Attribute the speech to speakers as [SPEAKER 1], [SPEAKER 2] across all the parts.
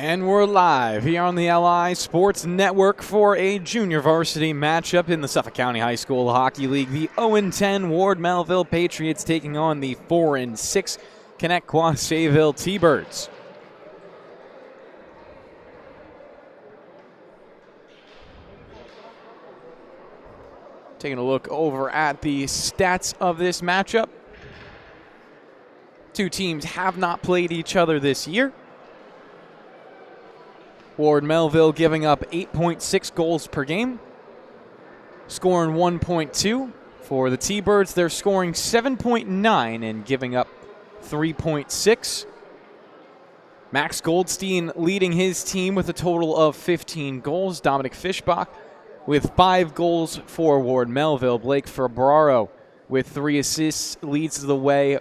[SPEAKER 1] And we're live here on the LI Sports Network for a junior varsity matchup in the Suffolk County High School Hockey League. The 0-10 Ward Melville Patriots taking on the 4-6 Connetquot Sayville T-Birds. Taking a look over at the stats of this matchup. Two teams have not played each other this year. Ward Melville giving up 8.6 goals per game, scoring 1.2. For the T-Birds, they're scoring 7.9 and giving up 3.6. Max Goldstein leading his team with a total of 15 goals. Dominic Fischbach with 5 goals for Ward Melville. Blake Ferbraro with 3 assists leads the way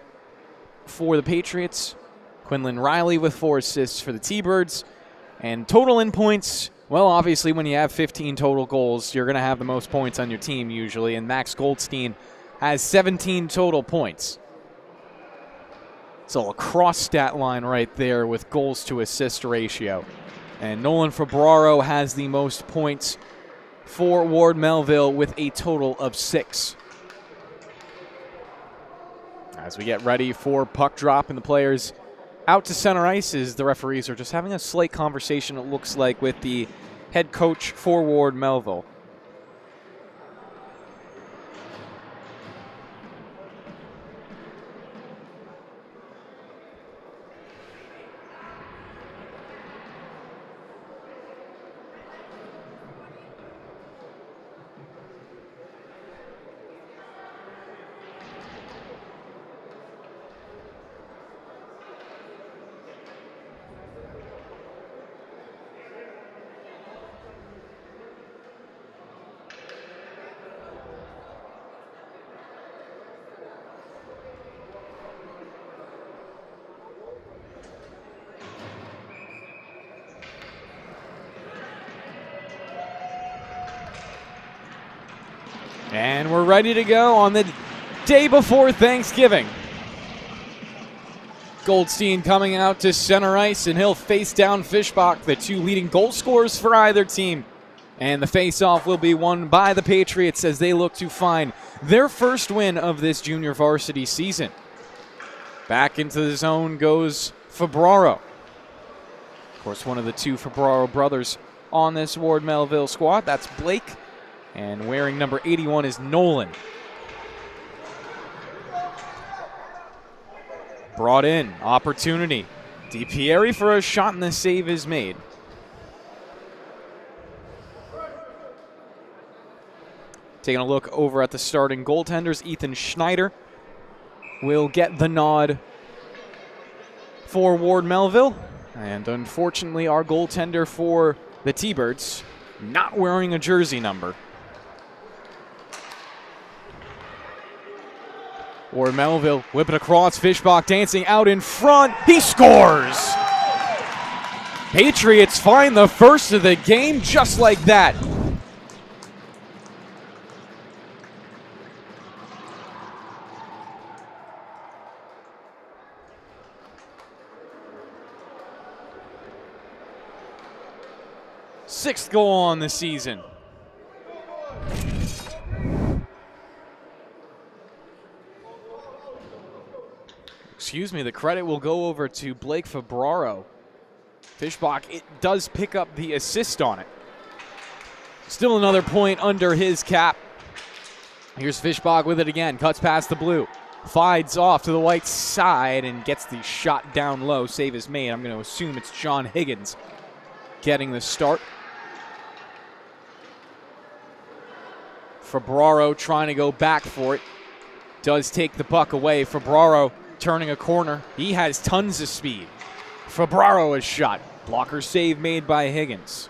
[SPEAKER 1] for the Patriots. Quinlan Riley with 4 assists for the T-Birds. And total in points, well, obviously when you have 15 total goals, you're going to have the most points on your team usually, and Max Goldstein has 17 total points. So a cross stat line right there with goals to assist ratio. And Nolan Ferbraro has the most points for Ward Melville with a total of 6. As we get ready for puck drop and the players out to center ice, as the referees are just having a slight conversation, it looks like, with the head coach for Ward Melville. And we're ready to go on the day before Thanksgiving. Goldstein coming out to center ice, and he'll face down Fischbach, the 2 leading goal scorers for either team. And the face-off will be won by the Patriots as they look to find their first win of this junior varsity season. Back into the zone goes Ferbraro. Of course, one of the 2 Ferbraro brothers on this Ward Melville squad. That's Blake. And wearing number 81 is Nolan. Brought in, opportunity. DiPieri for a shot, and the save is made. Taking a look over at the starting goaltenders, Ethan Schneider will get the nod for Ward Melville. And unfortunately, our goaltender for the T-Birds not wearing a jersey number. Or Melville whip it across, Fischbach dancing out in front. He scores! Patriots find the first of the game just like that. Sixth goal on the season. Excuse me, the credit will go over to Blake Ferbraro. Fischbach, it does pick up the assist on it. Still another point under his cap. Here's Fischbach with it again, cuts past the blue. Fides off to the white side and gets the shot down low. Save is made. I'm going to assume it's John Higgins getting the start. Ferbraro trying to go back for it. Does take the puck away. Ferbraro turning a corner. He has tons of speed. Ferbraro is shot. Blocker save made by Higgins.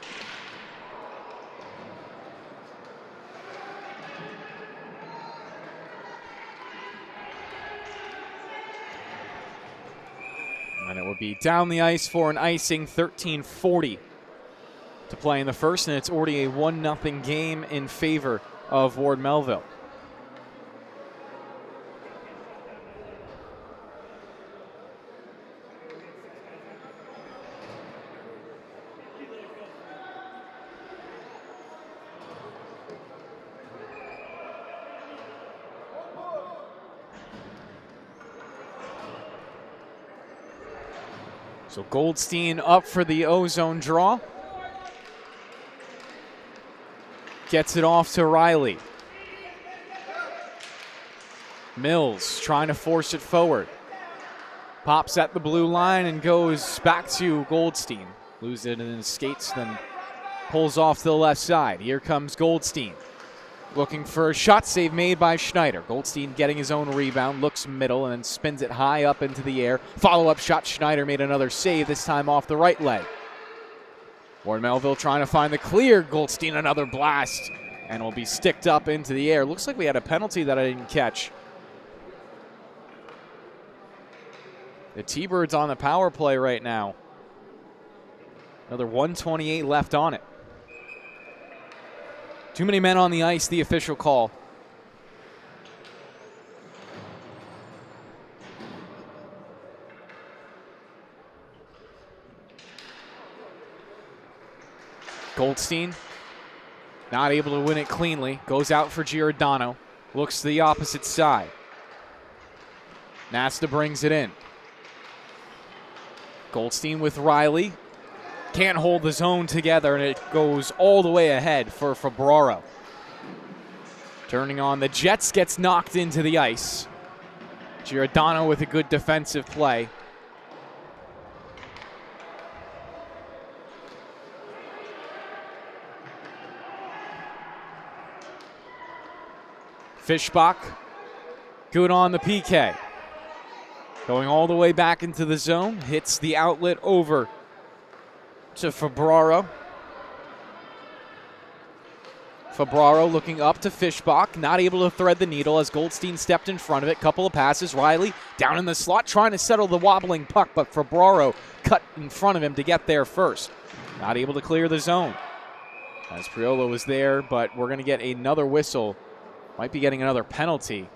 [SPEAKER 1] And it will be down the ice for an icing, 13:40 to play in the first, and it's already a 1-0 game in favor of Ward Melville. So Goldstein up for the O-zone draw. Gets it off to Riley. Mills trying to force it forward. Pops at the blue line and goes back to Goldstein. Loses it in his skates, then pulls off to the left side. Here comes Goldstein. Looking for a shot save made by Schneider. Goldstein getting his own rebound, looks middle, and then spins it high up into the air. Follow-up shot, Schneider made another save, this time off the right leg. Ward Melville trying to find the clear. Goldstein another blast, and will be sticked up into the air. Looks like we had a penalty that I didn't catch. The T-Birds on the power play right now. Another 1:28 left on it. Too many men on the ice, the official call. Goldstein not able to win it cleanly. Goes out for Giordano. Looks to the opposite side. Nasta brings it in. Goldstein with Riley. Can't hold the zone together, and it goes all the way ahead for Fabraro. Turning on the Jets, gets knocked into the ice. Giordano with a good defensive play. Fischbach, good on the PK. Going all the way back into the zone, hits the outlet over to Fabraro. Fabraro looking up to Fischbach, not able to thread the needle as Goldstein stepped in front of it. Couple of passes. Riley down in the slot trying to settle the wobbling puck, but Fabraro cut in front of him to get there first. Not able to clear the zone. As Priolo was there, but we're going to get another whistle. Might be getting another penalty.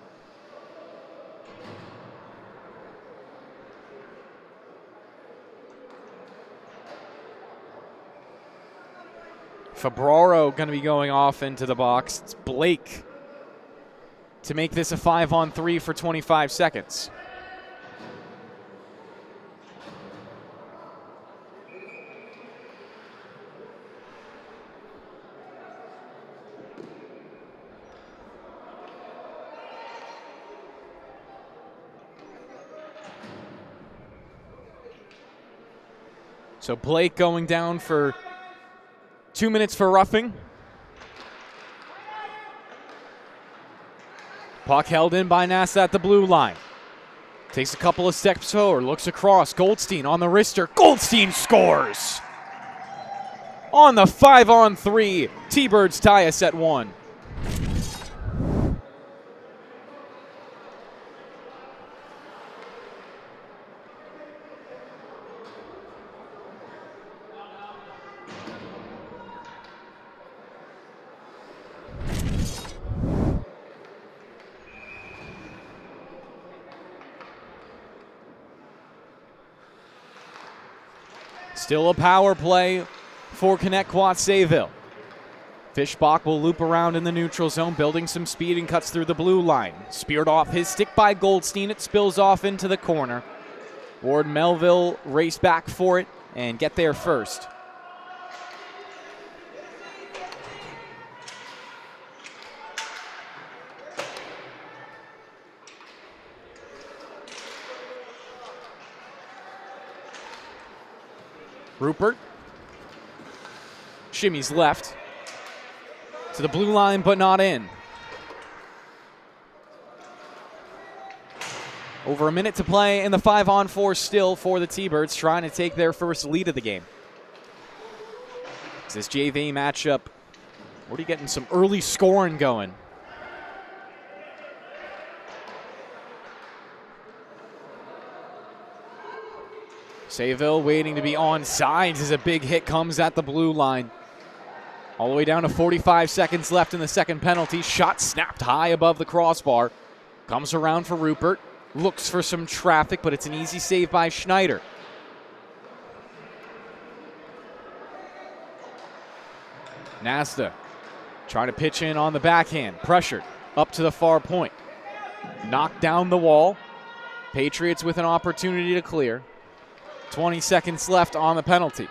[SPEAKER 1] Fabraro going to be going off into the box. It's Blake to make this a 5-on-3 for 25 seconds. So Blake going down for 2 minutes for roughing. Puck held in by Nassa at the blue line. Takes a couple of steps forward, looks across. Goldstein on the wrister. Goldstein scores! On the 5-on-3, T-Birds tie us at 1. Still a power play for Connetquot Sayville. Fischbach will loop around in the neutral zone, building some speed and cuts through the blue line. Speared off his stick by Goldstein. It spills off into the corner. Ward Melville race back for it and get there first. Rupert shimmies left to the blue line, but not in. Over a minute to play in the 5-on-4 still for the T-Birds, trying to take their first lead of the game. This JV matchup already getting some early scoring going. Sayville waiting to be on sides as a big hit comes at the blue line. All the way down to 45 seconds left in the second penalty. Shot snapped high above the crossbar. Comes around for Rupert. Looks for some traffic, but it's an easy save by Schneider. Nasta trying to pitch in on the backhand. Pressured up to the far point. Knocked down the wall. Patriots with an opportunity to clear. 20 seconds left on the penalty.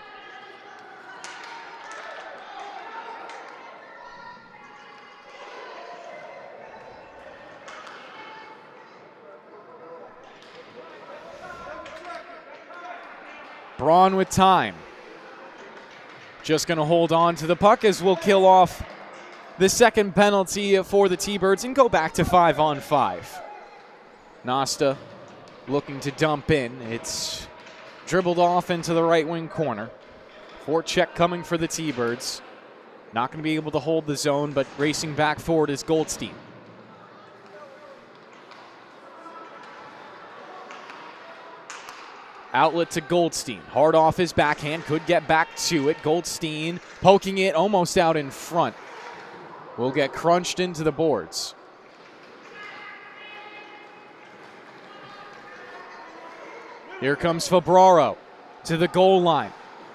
[SPEAKER 1] Braun with time. Just going to hold on to the puck as we'll kill off the second penalty for the T-Birds and go back to 5-on-5. Nasta looking to dump in. It's dribbled off into the right wing corner. Forecheck coming for the T-Birds. Not going to be able to hold the zone, but racing back forward is Goldstein. Outlet to Goldstein. Hard off his backhand. Could get back to it. Goldstein poking it almost out in front. Will get crunched into the boards. Here comes Febraro to the goal line.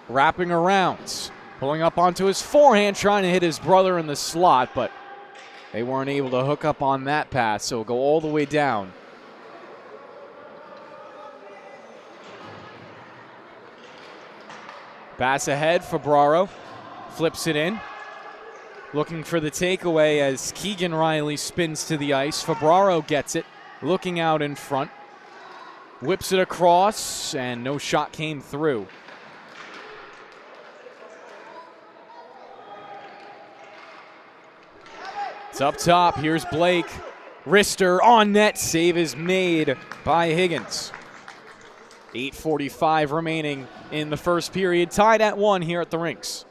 [SPEAKER 1] Wrapping around. Pulling up onto his forehand. Trying to hit his brother in the slot, but they weren't able to hook up on that pass, so it'll go all the way down. Pass ahead, Febraro flips it in. Looking for the takeaway as Keegan Riley spins to the ice. Febraro gets it, looking out in front. Whips it across, and no shot came through. It's up top, here's Blake. Wrister on net, save is made by Higgins. 8:45 remaining in the first period, tied at 1 here at the rinks.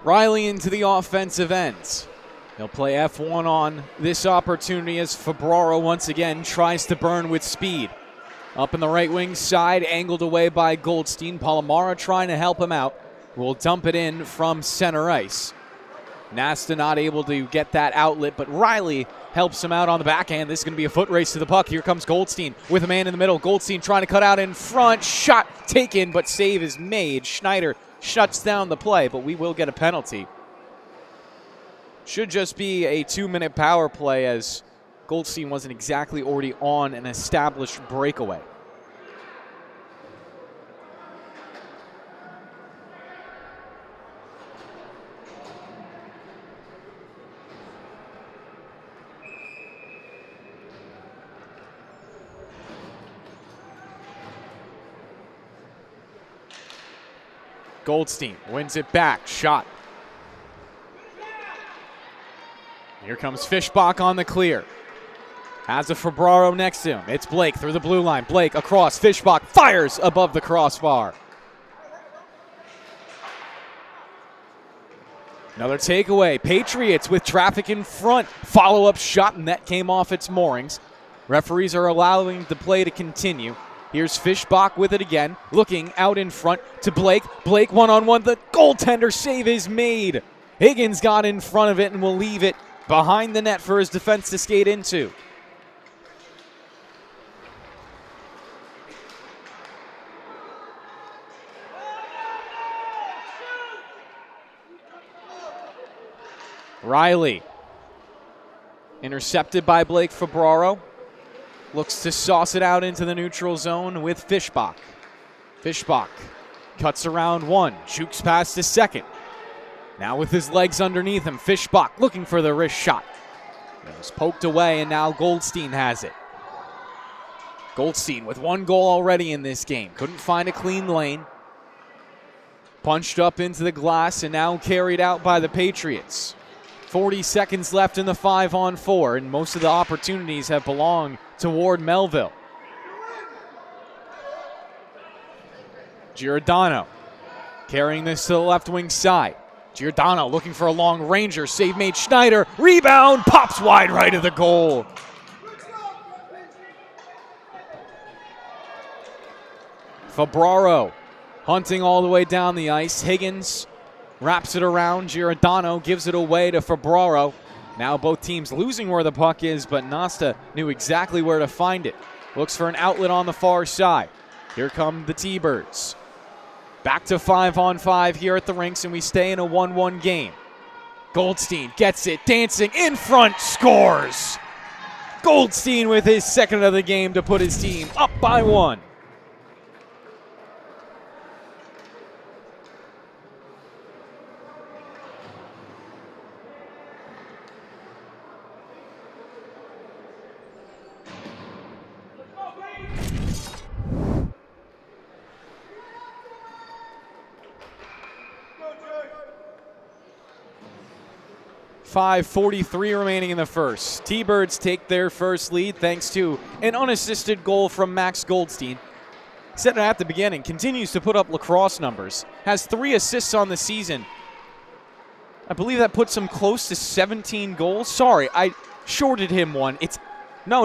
[SPEAKER 1] Riley into the offensive end. He'll play F1 on this opportunity as Febraro once again tries to burn with speed. Up in the right wing side, angled away by Goldstein. Palomara trying to help him out. Will dump it in from center ice. Nasta not able to get that outlet, but Riley helps him out on the backhand. This is going to be a foot race to the puck. Here comes Goldstein with a man in the middle. Goldstein trying to cut out in front. Shot taken, but save is made. Schneider shuts down the play, but we will get a penalty. Should just be a 2-minute power play as Goldstein wasn't exactly already on an established breakaway. Goldstein wins it back. Shot. Here comes Fischbach on the clear. Has a Febraro next to him. It's Blake through the blue line. Blake across. Fischbach fires above the crossbar. Another takeaway. Patriots with traffic in front. Follow-up shot, and that came off its moorings. Referees are allowing the play to continue. Here's Fischbach with it again, looking out in front to Blake. Blake one-on-one. The goaltender save is made. Higgins got in front of it and will leave it behind the net for his defense to skate into. Riley intercepted by Blake Febraro. Looks to sauce it out into the neutral zone with Fischbach. Fischbach cuts around one, jukes past his second. Now with his legs underneath him, Fischbach looking for the wrist shot. It was poked away, and now Goldstein has it. Goldstein with 1 goal already in this game. Couldn't find a clean lane. Punched up into the glass and now carried out by the Patriots. 40 seconds left in the 5-on-4, and most of the opportunities have belonged toward Melville. Giordano carrying this to the left wing side. Giordano looking for a long ranger. Save made. Schneider. Rebound. Pops wide right of the goal. Fabraro hunting all the way down the ice. Higgins wraps it around. Giordano gives it away to Fabraro. Now both teams losing where the puck is, but Nasta knew exactly where to find it. Looks for an outlet on the far side. Here come the T-Birds. Back to 5-on-5 here at the rinks, and we stay in a 1-1 game. Goldstein gets it, dancing in front, scores! Goldstein with his second of the game to put his team up by 1. .5:43 remaining in the first. T-Birds take their first lead thanks to an unassisted goal from Max Goldstein. Said it at the beginning, continues to put up lacrosse numbers. Has 3 assists on the season. I believe that puts him close to 17 goals. Sorry, I shorted him one. It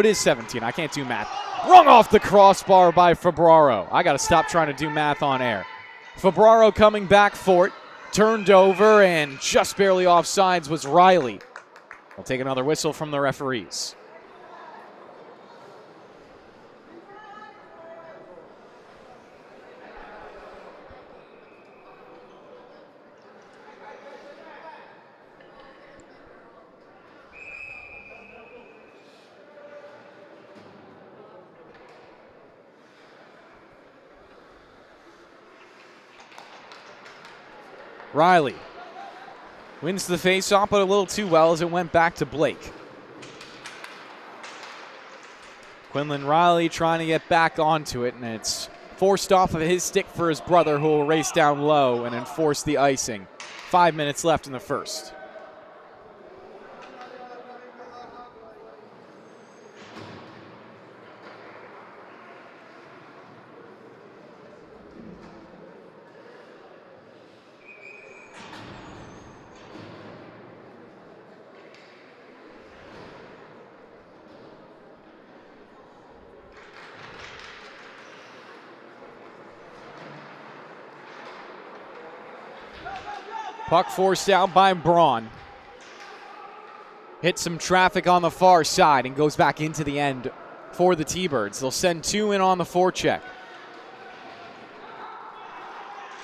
[SPEAKER 1] is 17. I can't do math. Rung off the crossbar by Fabraro. I got to stop trying to do math on air. Fabraro coming back for it. Turned over and just barely offsides was Riley. We'll take another whistle from the referees. Riley wins the faceoff, but a little too well as it went back to Blake. Quinlan Riley trying to get back onto it, and it's forced off of his stick for his brother, who will race down low and enforce the icing. 5 minutes left in the first. Puck forced out by Braun. Hits some traffic on the far side and goes back into the end for the T-Birds. They'll send 2 in on the forecheck.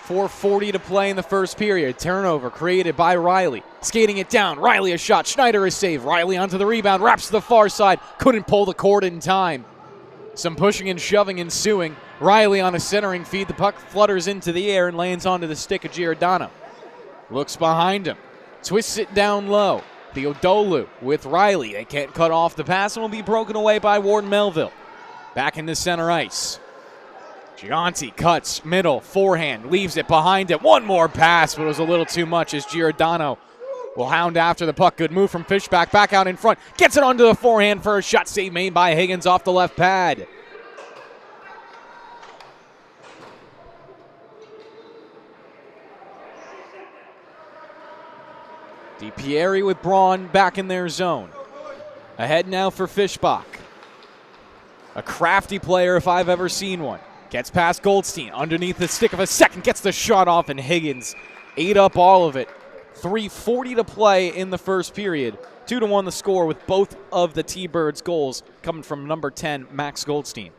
[SPEAKER 1] 4:40 to play in the first period. Turnover created by Riley. Skating it down. Riley a shot. Schneider is saved. Riley onto the rebound. Wraps to the far side. Couldn't pull the cord in time. Some pushing and shoving ensuing. Riley on a centering feed. The puck flutters into the air and lands onto the stick of Giordano. Looks behind him. Twists it down low. Theodolu with Riley. They can't cut off the pass and will be broken away by Warden Melville. Back into center ice. Gianti cuts, middle, forehand, leaves it behind him. One more pass, but it was a little too much as Giordano will hound after the puck. Good move from Fishback, back out in front. Gets it onto the forehand for a shot save made by Higgins off the left pad. DiPieri with Braun back in their zone. Ahead now for Fishbach. A crafty player if I've ever seen one. Gets past Goldstein, underneath the stick of a second, gets the shot off, and Higgins ate up all of it. 3:40 to play in the first period. 2-1 the score with both of the T-Birds goals coming from number 10, Max Goldstein.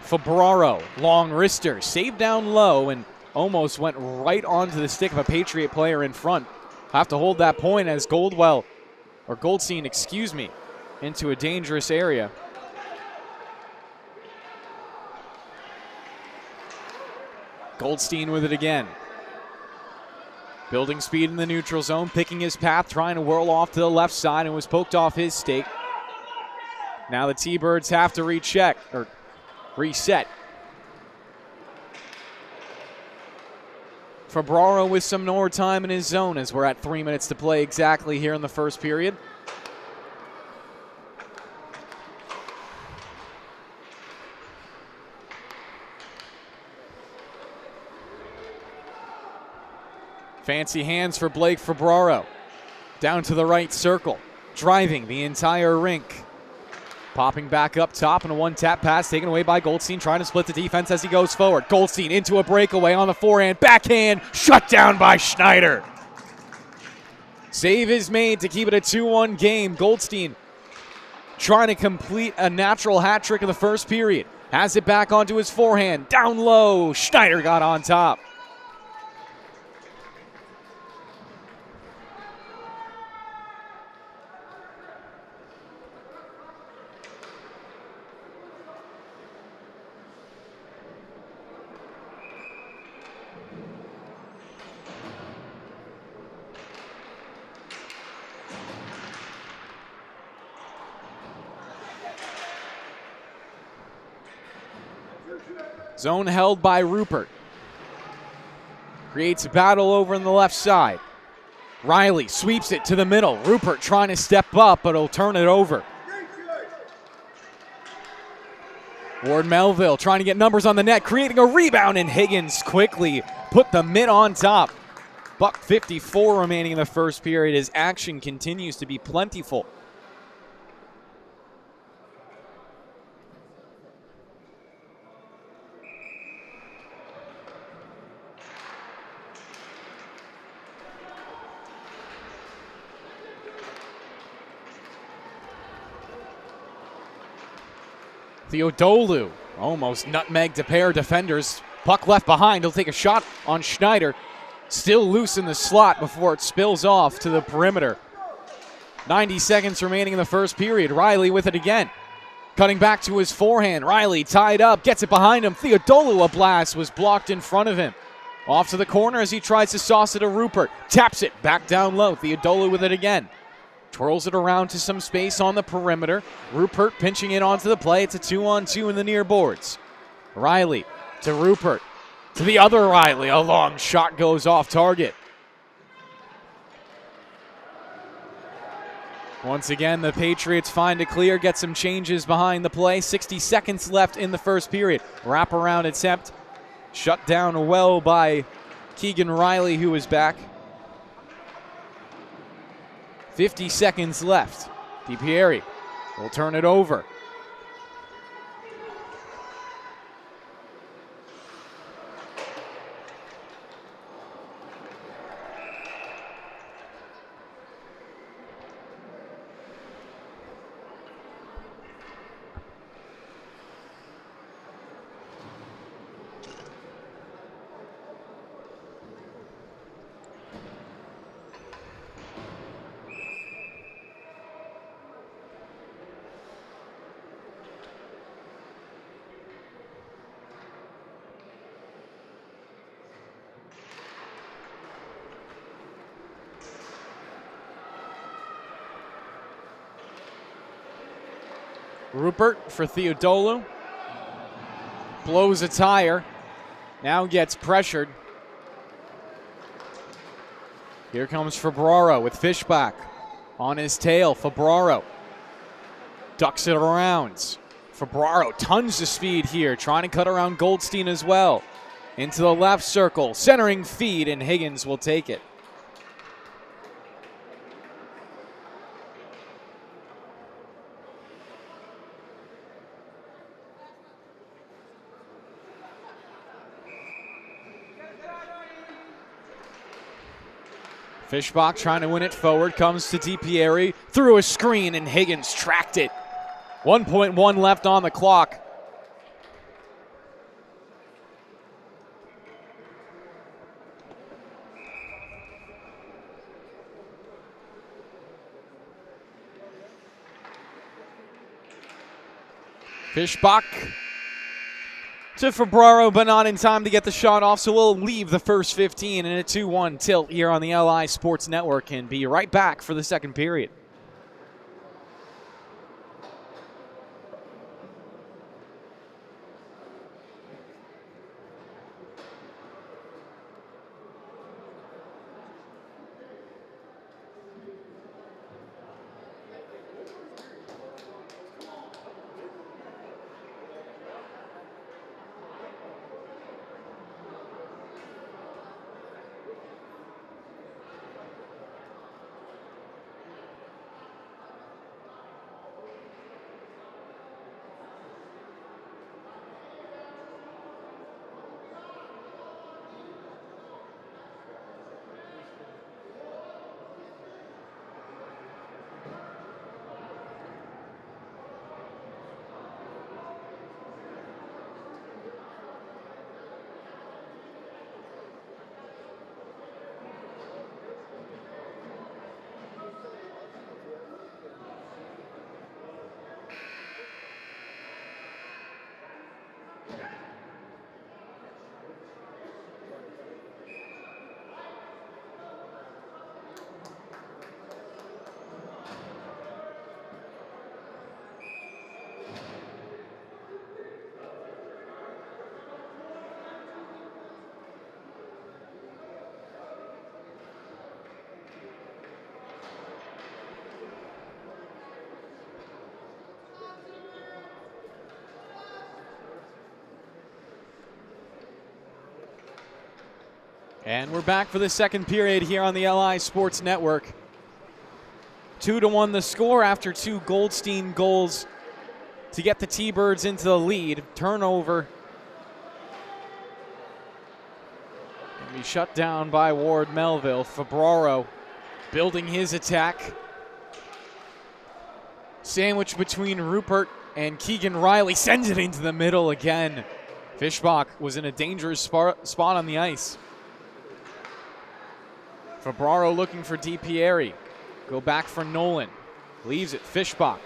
[SPEAKER 1] Fabraro, long wrister, saved down low and almost went right onto the stick of a Patriot player in front. Have to hold that point as Goldstein, into a dangerous area. Goldstein with it again. Building speed in the neutral zone, picking his path, trying to whirl off to the left side and was poked off his stake. Now the T-Birds have to reset. Febraro with some more time in his zone as we're at 3 minutes to play exactly here in the first period. Fancy hands for Blake Febraro. Down to the right circle, driving the entire rink. Popping back up top and a one-tap pass taken away by Goldstein, trying to split the defense as he goes forward. Goldstein into a breakaway on the forehand, backhand, shut down by Schneider. Save is made to keep it a 2-1 game. Goldstein trying to complete a natural hat trick in the first period. Has it back onto his forehand, down low, Schneider got on top. Zone held by Rupert. Creates a battle over on the left side. Riley sweeps it to the middle. Rupert trying to step up, but he'll turn it over. Ward Melville trying to get numbers on the net, creating a rebound, and Higgins quickly put the mid on top. $1:54 remaining in the first period as action continues to be plentiful. Theodolu almost nutmegged a pair of defenders. Puck left behind. He'll take a shot on Schneider. Still loose in the slot before it spills off to the perimeter. 90 seconds remaining in the first period. Riley with it again. Cutting back to his forehand. Riley tied up. Gets it behind him. Theodolu, a blast, was blocked in front of him. Off to the corner as he tries to sauce it to Rupert. Taps it back down low. Theodolu with it again. Twirls it around to some space on the perimeter. Rupert pinching it onto the play. It's a 2-on-2 in the near boards. Riley to Rupert. To the other Riley. A long shot goes off target. Once again, the Patriots find a clear, get some changes behind the play. 60 seconds left in the first period. Wraparound attempt. Shut down well by Keegan Riley, who is back. 50 seconds left. DiPieri will turn it over. Rupert for Theodolu. Blows a tire. Now gets pressured. Here comes Febraro with Fishback on his tail. Febraro ducks it around. Febraro tons of speed here, trying to cut around Goldstein as well. Into the left circle, centering feed, and Higgins will take it. Fishbach trying to win it forward, comes to DiPieri, through a screen, and Higgins tracked it. 1.1 left on the clock. Fishbach to Febraro, but not in time to get the shot off, so we'll leave the first 15 in a 2-1 tilt here on the LI Sports Network and be right back for the second period. And we're back for the second period here on the LI Sports Network. 2-1 the score after 2 Goldstein goals to get the T-Birds into the lead. Turnover. And be shut down by Ward Melville. Febraro building his attack. Sandwich between Rupert and Keegan Riley. Sends it into the middle again. Fischbach was in a dangerous spot on the ice. Febraro looking for DiPieri. Go back for Nolan. Leaves it. Fischbach.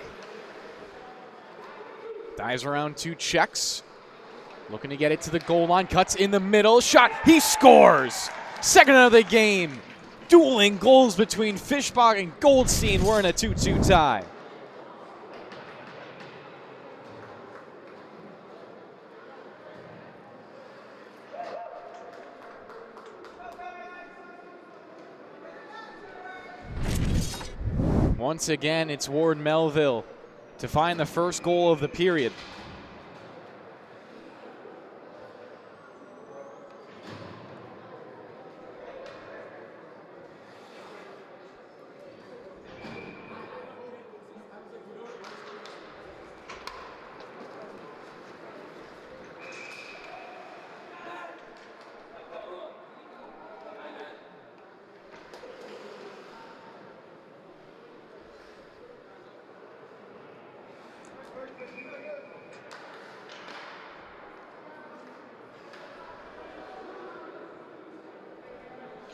[SPEAKER 1] Dives around 2 checks. Looking to get it to the goal line. Cuts in the middle. Shot. He scores. Second of the game. Dueling goals between Fischbach and Goldstein. We're in a 2-2 tie. Once again, it's Ward Melville to find the first goal of the period.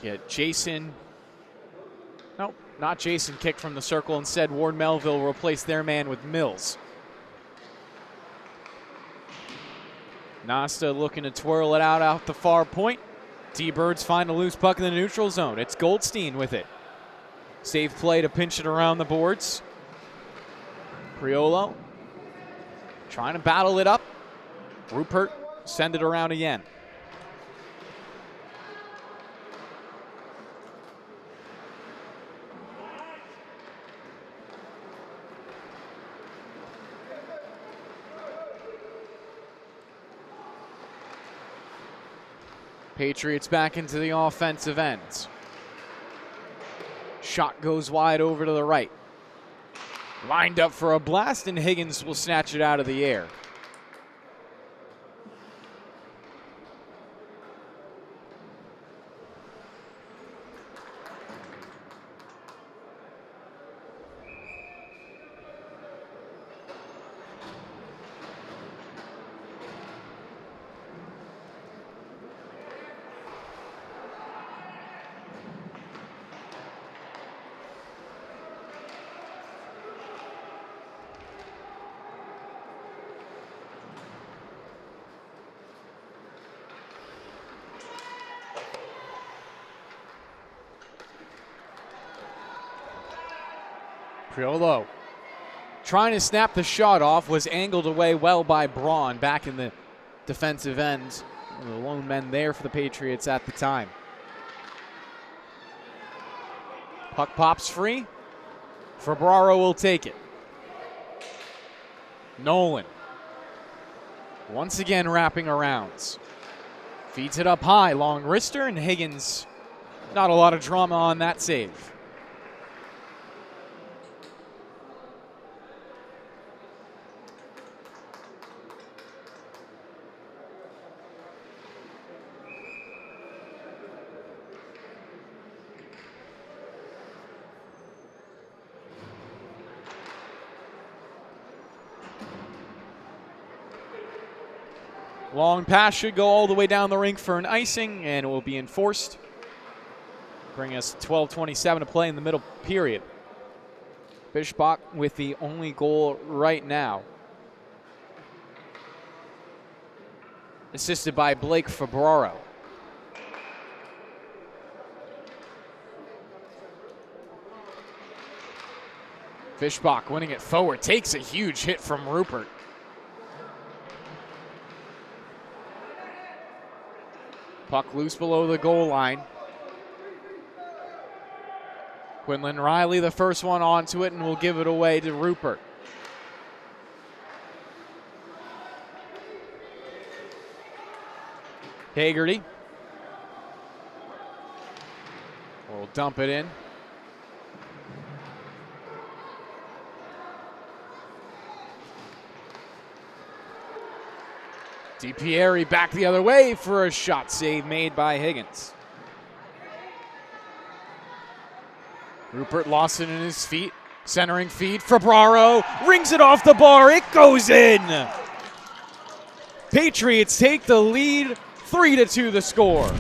[SPEAKER 1] Get Jason. Nope, not Jason kicked from the circle. Instead, Ward Melville will replace their man with Mills. Nasta looking to twirl it out the far point. T-Birds find a loose puck in the neutral zone. It's Goldstein with it. Safe play to pinch it around the boards. Priolo trying to battle it up. Rupert send it around again. Patriots back into the offensive end. Shot goes wide over to the right. Lined up for a blast, and Higgins will snatch it out of the air. Priolo trying to snap the shot off, was angled away well by Braun back in the defensive end. The lone men there for the Patriots at the time. Puck pops free. Febraro will take it. Nolan once again wrapping around. Feeds it up high, long wrister, and Higgins, not a lot of drama on that save. Long pass should go all the way down the rink for an icing, and it will be enforced. Bring us 12:27 to play in the middle period. Fischbach with the only goal right now. Assisted by Blake Febraro. Fischbach winning it forward, takes a huge hit from Rupert. Puck loose below the goal line. Quinlan Riley, the first one onto it, and will give it away to Rupert. Hagerty We'll dump it in. DiPieri back the other way for a shot save made by Higgins. Rupert Lawson in his feet, centering feed. Febraro rings it off the bar. It goes in. Patriots take the lead, 3-2 the score.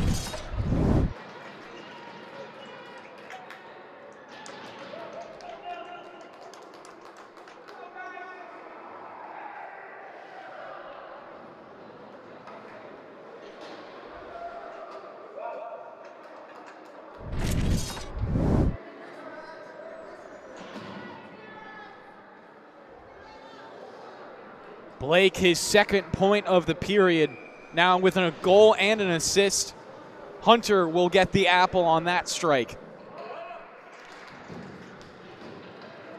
[SPEAKER 1] Blake, his second point of the period, now with a goal and an assist. Hunter will get the apple on that strike.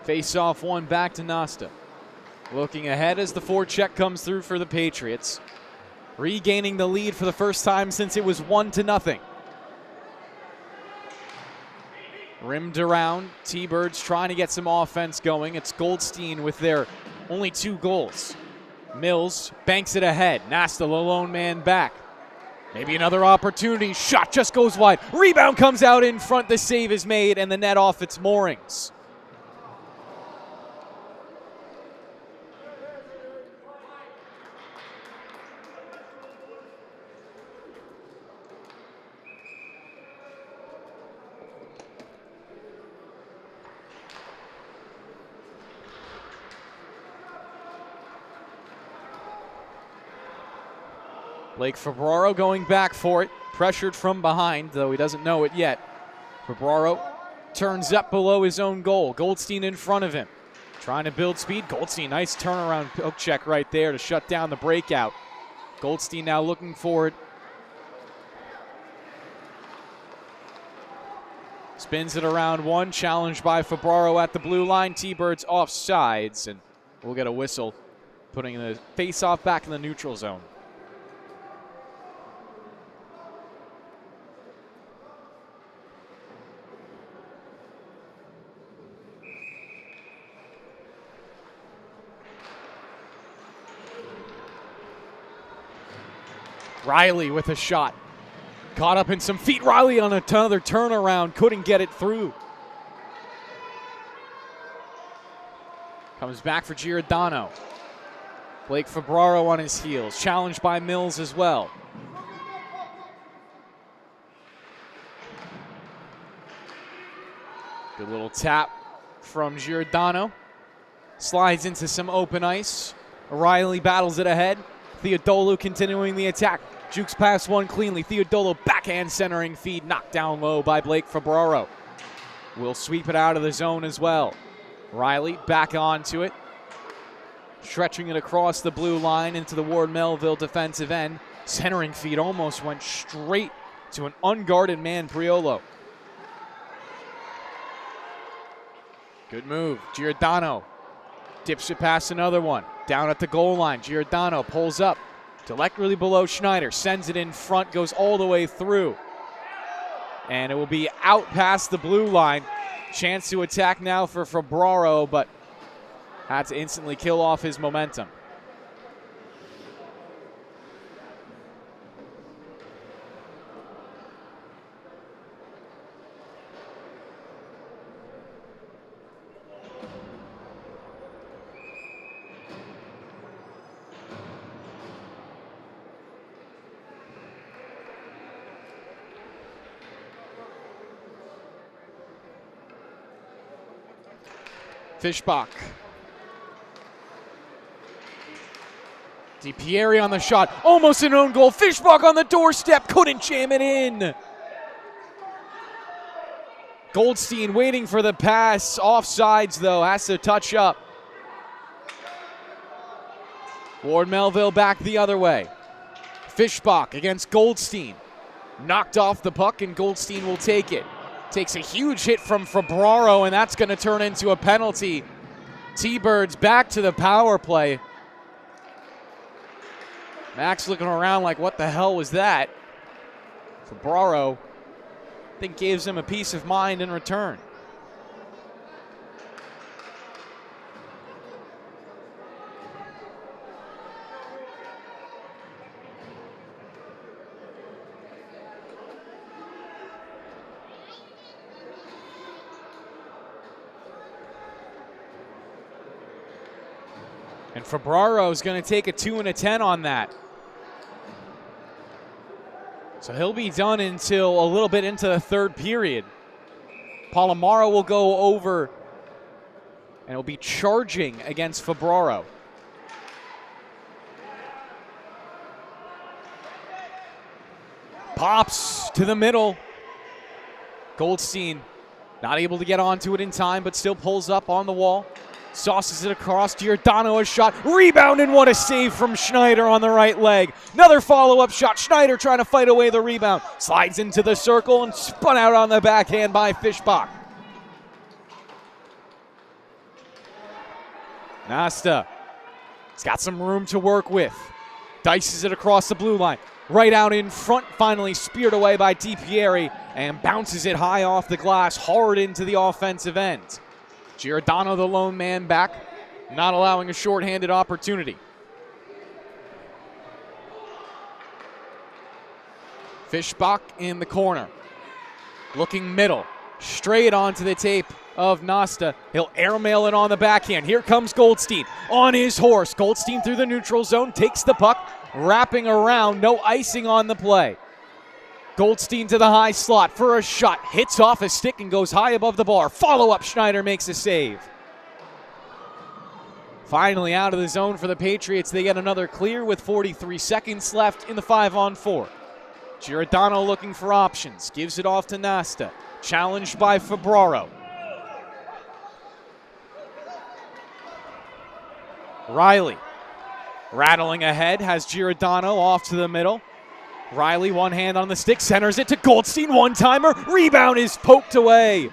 [SPEAKER 1] Face-off one back to Nasta. Looking ahead as the forecheck comes through for the Patriots. Regaining the lead for the first time since it was 1-0. Rimmed around, T-Birds trying to get some offense going. It's Goldstein with their only 2 goals. Mills banks it ahead. Nasta, the lone man back. Maybe another opportunity. Shot just goes wide. Rebound comes out in front. The save is made and the net off its moorings. Blake Febraro going back for it. Pressured from behind, though he doesn't know it yet. Febraro turns up below his own goal. Goldstein in front of him. Trying to build speed. Goldstein, nice turnaround poke check right there to shut down the breakout. Goldstein now looking for it. Spins it around one. Challenged by Febraro at the blue line. T-Birds offsides, and we'll get a whistle, putting the face-off back in the neutral zone. Riley with a shot. Caught up in some feet. Riley on another turnaround. Couldn't get it through. Comes back for Giordano. Blake Febraro on his heels. Challenged by Mills as well. Good little tap from Giordano. Slides into some open ice. Riley battles it ahead. Theodolu continuing the attack. Jukes past one cleanly. Theodolu backhand centering feed. Knocked down low by Blake Febraro. Will sweep it out of the zone as well. Riley back onto it. Stretching it across the blue line into the Ward Melville defensive end. Centering feed almost went straight to an unguarded man, Priolo. Good move. Giordano dips it past another one. Down at the goal line. Giordano pulls up. Directly below Schneider. Sends it in front. Goes all the way through. And it will be out past the blue line. Chance to attack now for Febraro, but had to instantly kill off his momentum. Fischbach. DiPieri on the shot. Almost an own goal. Fischbach on the doorstep. Couldn't jam it in. Goldstein waiting for the pass. Offsides, though. Has to touch up. Ward Melville back the other way. Fischbach against Goldstein. Knocked off the puck, and Goldstein will take it. Takes a huge hit from Febraro, and that's going to turn into a penalty. T-Birds back to the power play. Max looking around like, what the hell was that? Febraro I think gives him a peace of mind in return. And Febraro is going to take a 2 and a 10 on that. So he'll be done until a little bit into the third period. Palomaro will go over and will be charging against Febraro. Pops to the middle. Goldstein not able to get onto it in time, but still pulls up on the wall. Sauces it across. Giordano, a shot. Rebound, and what a save from Schneider on the right leg. Another follow-up shot. Schneider trying to fight away the rebound. Slides into the circle and spun out on the backhand by Fischbach. Nasta. He's got some room to work with. Dices it across the blue line. Right out in front, finally speared away by DiPieri, and bounces it high off the glass, hard into the offensive end. Giordano, the lone man back, not allowing a shorthanded opportunity. Fischbach in the corner, looking middle, straight onto the tape of Nasta. He'll airmail it on the backhand. Here comes Goldstein on his horse. Goldstein through the neutral zone, takes the puck, wrapping around, no icing on the play. Goldstein to the high slot for a shot. Hits off a stick and goes high above the bar. Follow-up, Schneider makes a save. Finally out of the zone for the Patriots. They get another clear with 43 seconds left in the 5-on-4. Giordano looking for options. Gives it off to Nasta. Challenged by Febraro. Riley rattling ahead, has Giordano off to the middle. Riley, one hand on the stick, centers it to Goldstein, one-timer. Rebound is poked away.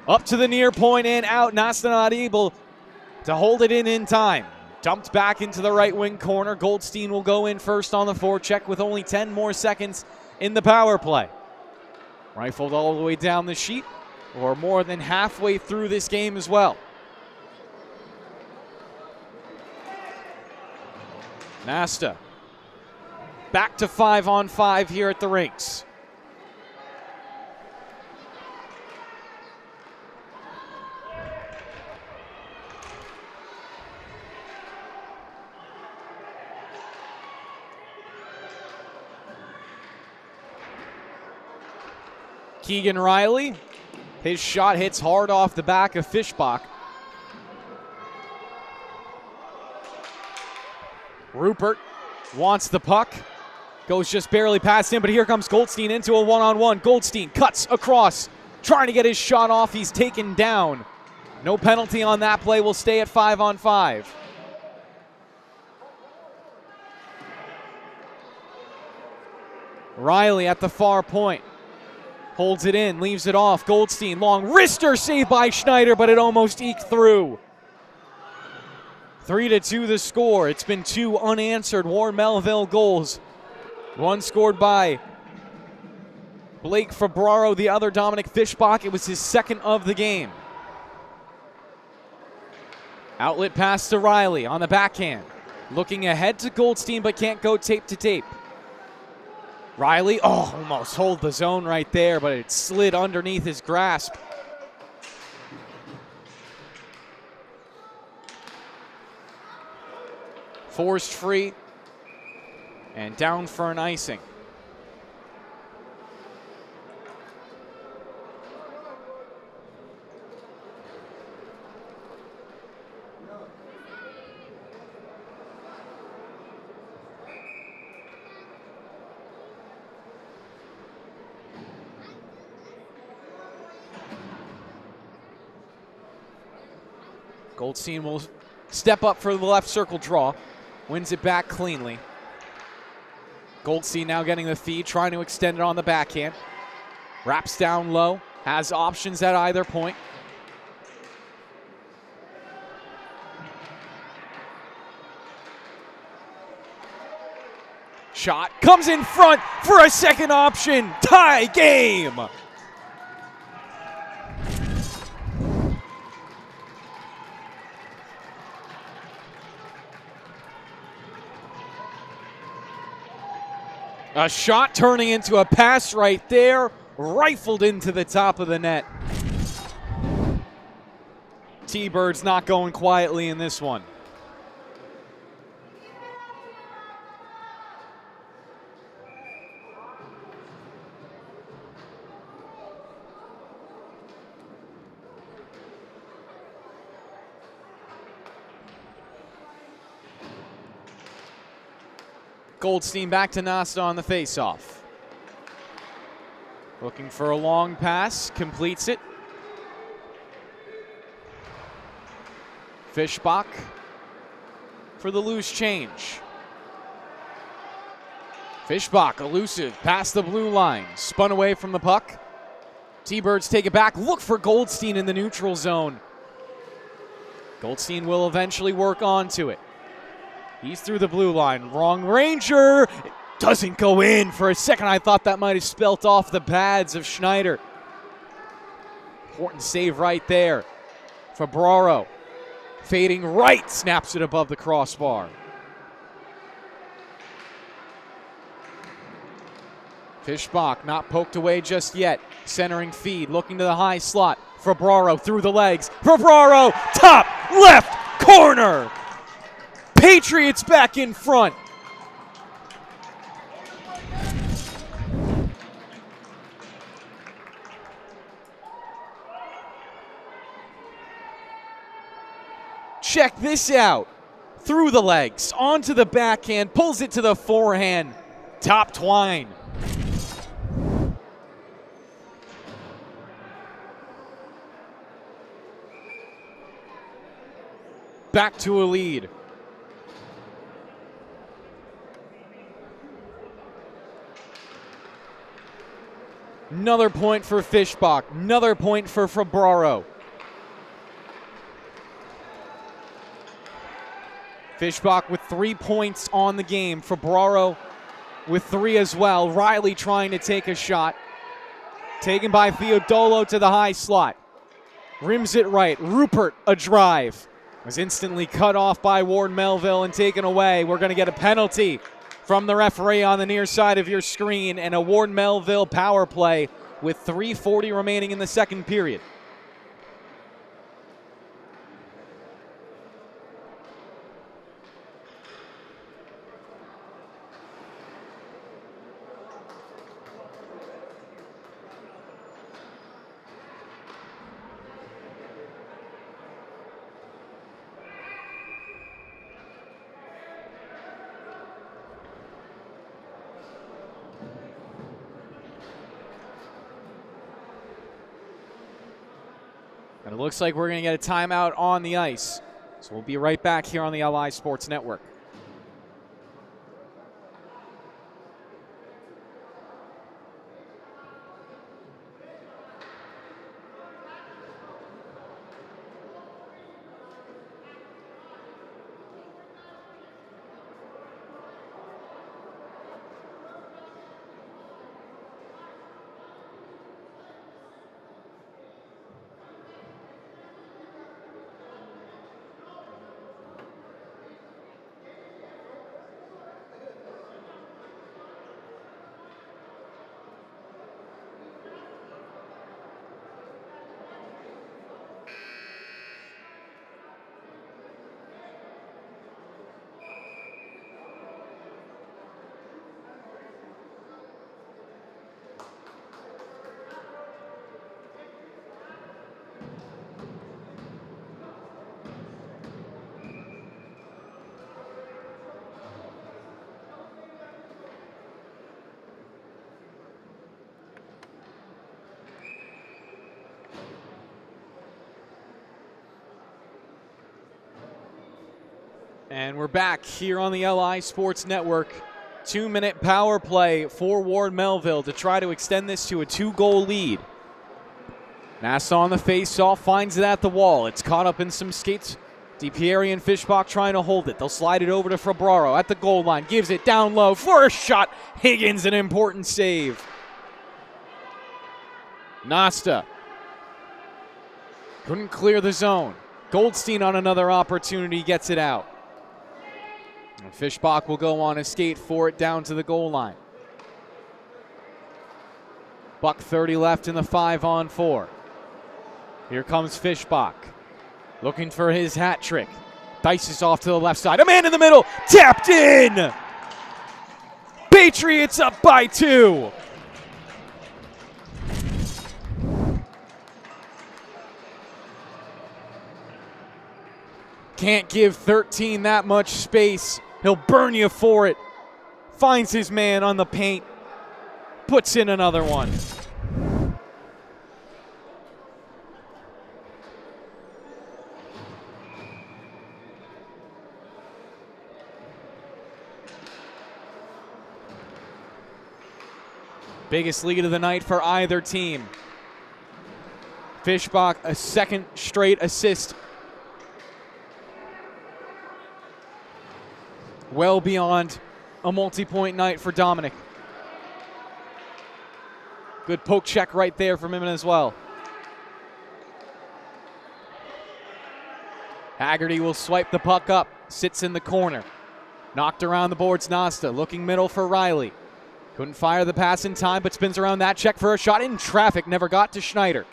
[SPEAKER 1] Up to the near point and out. Nasta not able to hold it in time. Dumped back into the right wing corner. Goldstein will go in first on the forecheck with only 10 more seconds in the power play. Rifled all the way down the sheet, or more than halfway through this game as well. Nasta back to 5-on-5 here at the rinks. Keegan Riley, his shot hits hard off the back of Fischbach. Rupert wants the puck. Goes just barely past him, but here comes Goldstein into a one-on-one. Goldstein cuts across, trying to get his shot off. He's taken down. No penalty on that play. Will stay at 5-on-5. Riley at the far point. Holds it in, leaves it off. Goldstein, long wrister, saved by Schneider, but it almost eked through. 3-2 the score. It's been 2 unanswered War Melville goals. One scored by Blake Febraro, the other Dominic Fischbach. It was his second of the game. Outlet pass to Riley on the backhand. Looking ahead to Goldstein, but can't go tape to tape. Riley, almost hold the zone right there, but it slid underneath his grasp. Forced free and down for an icing. Goldstein will step up for the left circle draw. Wins it back cleanly. Goldstein now getting the feed, trying to extend it on the backhand. Wraps down low, has options at either point. Shot comes in front for a second option. Tie game. A shot turning into a pass right there, rifled into the top of the net. T-Birds not going quietly in this one. Goldstein back to Nasta on the faceoff. Looking for a long pass, completes it. Fischbach for the loose change. Fischbach, elusive, past the blue line, spun away from the puck. T-Birds take it back, look for Goldstein in the neutral zone. Goldstein will eventually work onto it. He's through the blue line. Wrong Ranger. It doesn't go in. For a second, I thought that might have spelt off the pads of Schneider. Important save right there. Fabraro fading right, snaps it above the crossbar. Fischbach not poked away just yet. Centering feed, looking to the high slot. Fabraro through the legs. Fabraro, top left corner. Patriots back in front. Check this out. Through the legs, onto the backhand, pulls it to the forehand. Top twine. Back to a lead. Another point for Fischbach. Another point for Fabraro. Fischbach with 3 points on the game. Fabraro with 3 as well. Riley trying to take a shot. Taken by Theodolo to the high slot. Rims it right. Rupert, a drive. Was instantly cut off by Ward Melville and taken away. We're going to get a penalty from the referee on the near side of your screen, and a Ward Melville power play with 3:40 remaining in the second period. And it looks like we're going to get a timeout on the ice. So we'll be right back here on the LI Sports Network. And we're back here on the LI Sports Network. 2-minute power play for Ward Melville to try to extend this to a 2-goal lead. Nassau on the face-off, finds it at the wall. It's caught up in some skates. DiPieri and Fischbach trying to hold it. They'll slide it over to Fabraro at the goal line. Gives it down low for a shot. Higgins, an important save. Nasta couldn't clear the zone. Goldstein on another opportunity gets it out. And Fischbach will go on a skate for it down to the goal line. 1:30 left in the 5-on-4. Here comes Fischbach, looking for his hat trick. Dices off to the left side. A man in the middle, tapped in! Patriots up by 2. Can't give 13 that much space. He'll burn you for it. Finds his man on the paint. Puts in another one. Biggest lead of the night for either team. Fischbach, a second straight assist. Well beyond a multi-point night for Dominic. Good poke check right there from him as well. Haggerty will swipe the puck up. Sits in the corner. Knocked around the boards, Nasta. Looking middle for Riley. Couldn't fire the pass in time, but spins around that check for a shot in traffic. Never got to Schneider.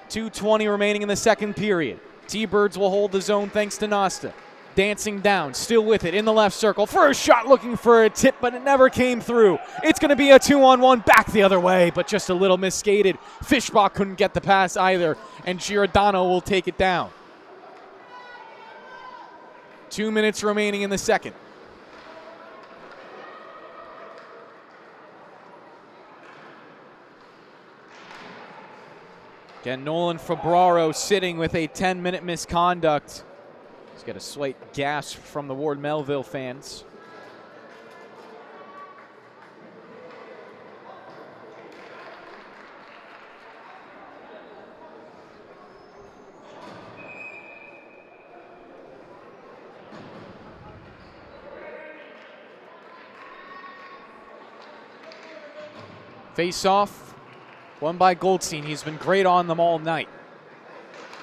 [SPEAKER 1] 2:20 remaining in the second period. T-Birds will hold the zone thanks to Nasta. Dancing down, still with it in the left circle. First shot looking for a tip, but it never came through. It's going to be a 2-on-1 back the other way, but just a little misskated. Fischbach couldn't get the pass either, and Giordano will take it down. 2 minutes remaining in the second. Again, Nolan Fabraro sitting with a 10-minute misconduct. He's got a slight gasp from the Ward Melville fans. Face off. Won by Goldstein. He's been great on them all night.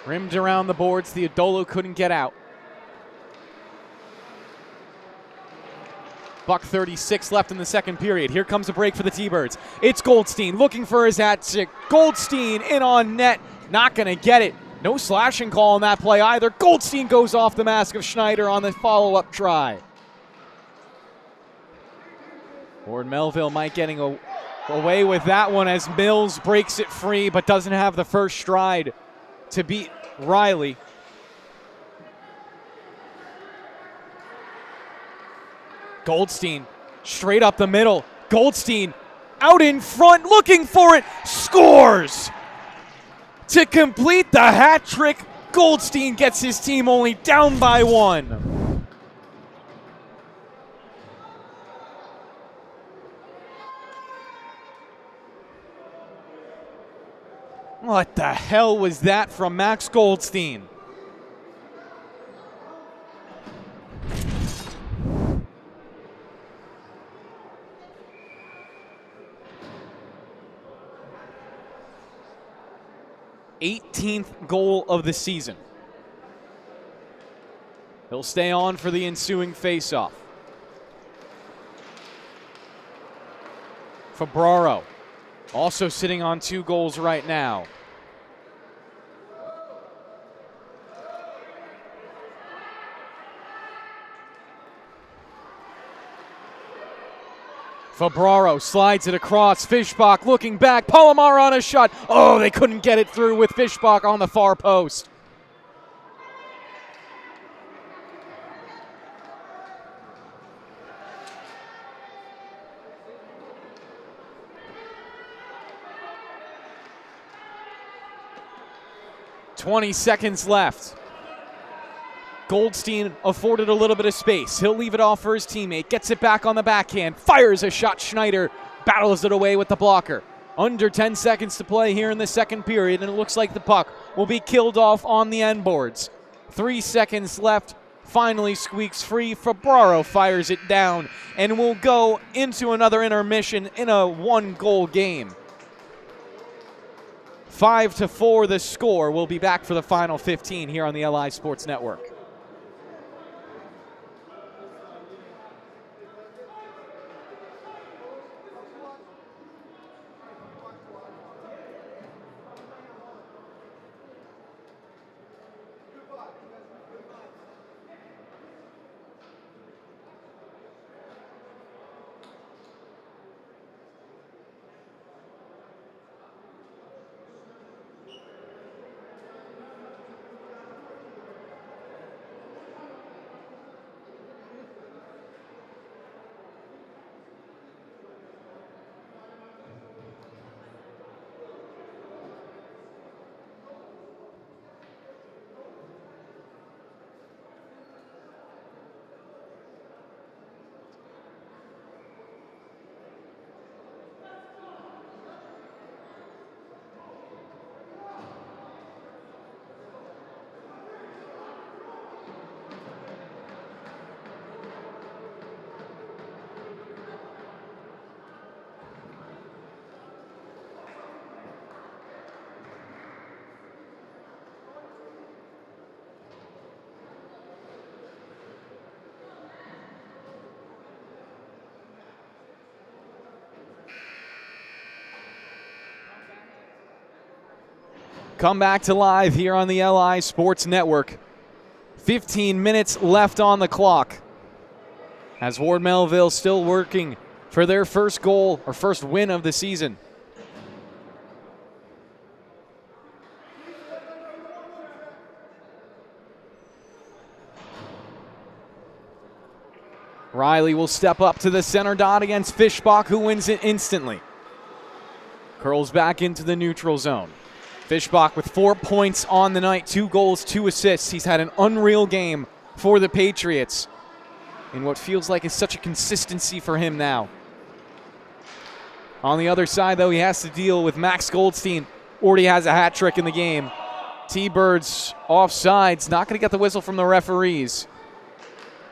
[SPEAKER 1] Rimmed around the boards. Theodolo couldn't get out. 1:36 left in the second period. Here comes a break for the T-Birds. It's Goldstein looking for his hat trick. Goldstein in on net. Not going to get it. No slashing call on that play either. Goldstein goes off the mask of Schneider on the follow-up try. Ward Melville might getting away with that one as Mills breaks it free but doesn't have the first stride to beat Riley. Goldstein straight up the middle. Goldstein out in front looking for it. Scores! To complete the hat trick, Goldstein gets his team only down by 1. What the hell was that from Max Goldstein? '18th goal of the season. He'll stay on for the ensuing faceoff. Fabraro also sitting on 2 goals right now. Fabraro slides it across. Fischbach looking back. Palomar on a shot. Oh, they couldn't get it through with Fischbach on the far post. .20 seconds left. Goldstein afforded a little bit of space. He'll leave it off for his teammate. Gets it back on the backhand. Fires a shot. Schneider battles it away with the blocker. Under 10 seconds to play here in the second period, and it looks like the puck will be killed off on the end boards. 3 seconds left. Finally squeaks free. Fabraro fires it down, and will go into another intermission in a 1-goal game. 5-4 the score. We'll be back for the final 15 here on the LI Sports Network. come back to live here on the LI Sports Network. 15 minutes left on the clock as Ward Melville still working for their first goal or first win of the season. Riley will step up to the center dot against Fischbach, who wins it instantly. Curls back into the neutral zone. Fischbach with 4 points on the night, 2 goals, 2 assists. He's had an unreal game for the Patriots in what feels like is such a consistency for him now. On the other side, though, he has to deal with Max Goldstein. Already has a hat trick in the game. T-Birds offsides, not going to get the whistle from the referees.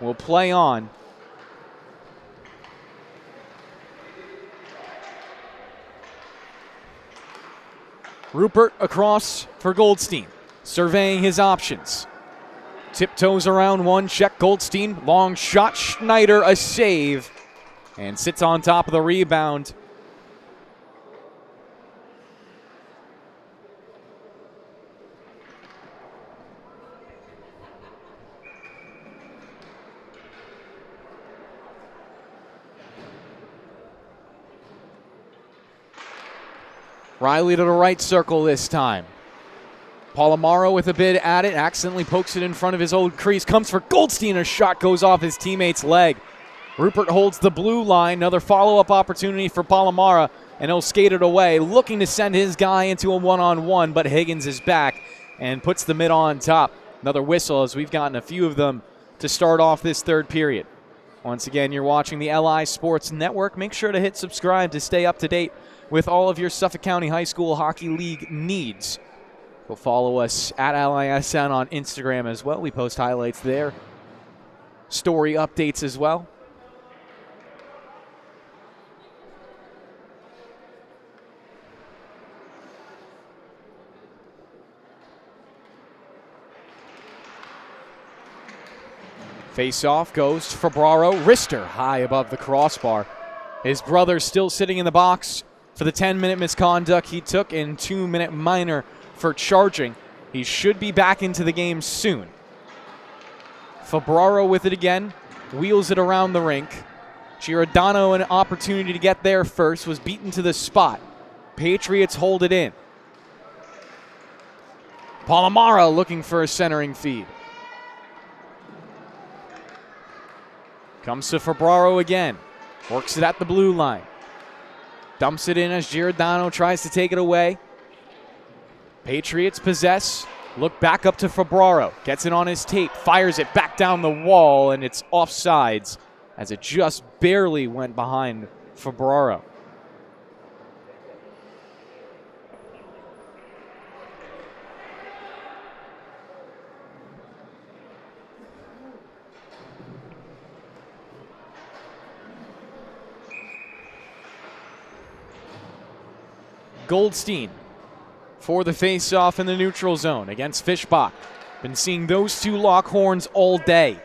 [SPEAKER 1] We'll play on. Rupert across for Goldstein, surveying his options. Tiptoes around one, check Goldstein, long shot, Schneider a save, and sits on top of the rebound. Riley to the right circle this time. Palomaro with a bid at it, accidentally pokes it in front of his old crease, comes for Goldstein, a shot goes off his teammate's leg. Rupert holds the blue line, another follow-up opportunity for Palomaro, and he'll skate it away, looking to send his guy into a one-on-one, but Higgins is back and puts the mid on top. Another whistle as we've gotten a few of them to start off this third period. Once again, you're watching the LI Sports Network. Make sure to hit subscribe to stay up to date with all of your Suffolk County High School Hockey League needs. Go follow us at LISN on Instagram as well. We post highlights there. Story updates as well. Face-off goes to Febraro. Rister high above the crossbar. His brother still sitting in the box for the 10-minute misconduct he took and 2-minute minor for charging. He should be back into the game soon. Febraro with it again, wheels it around the rink. Giordano an opportunity to get there first, was beaten to the spot. Patriots hold it in. Palomaro looking for a centering feed. Comes to Febraro again, works it at the blue line. Dumps it in as Giordano tries to take it away. Patriots possess. Look back up to Febraro. Gets it on his tape. Fires it back down the wall, and it's offsides as it just barely went behind Febraro. Goldstein for the face-off in the neutral zone against Fischbach. Been seeing those two lock horns all day.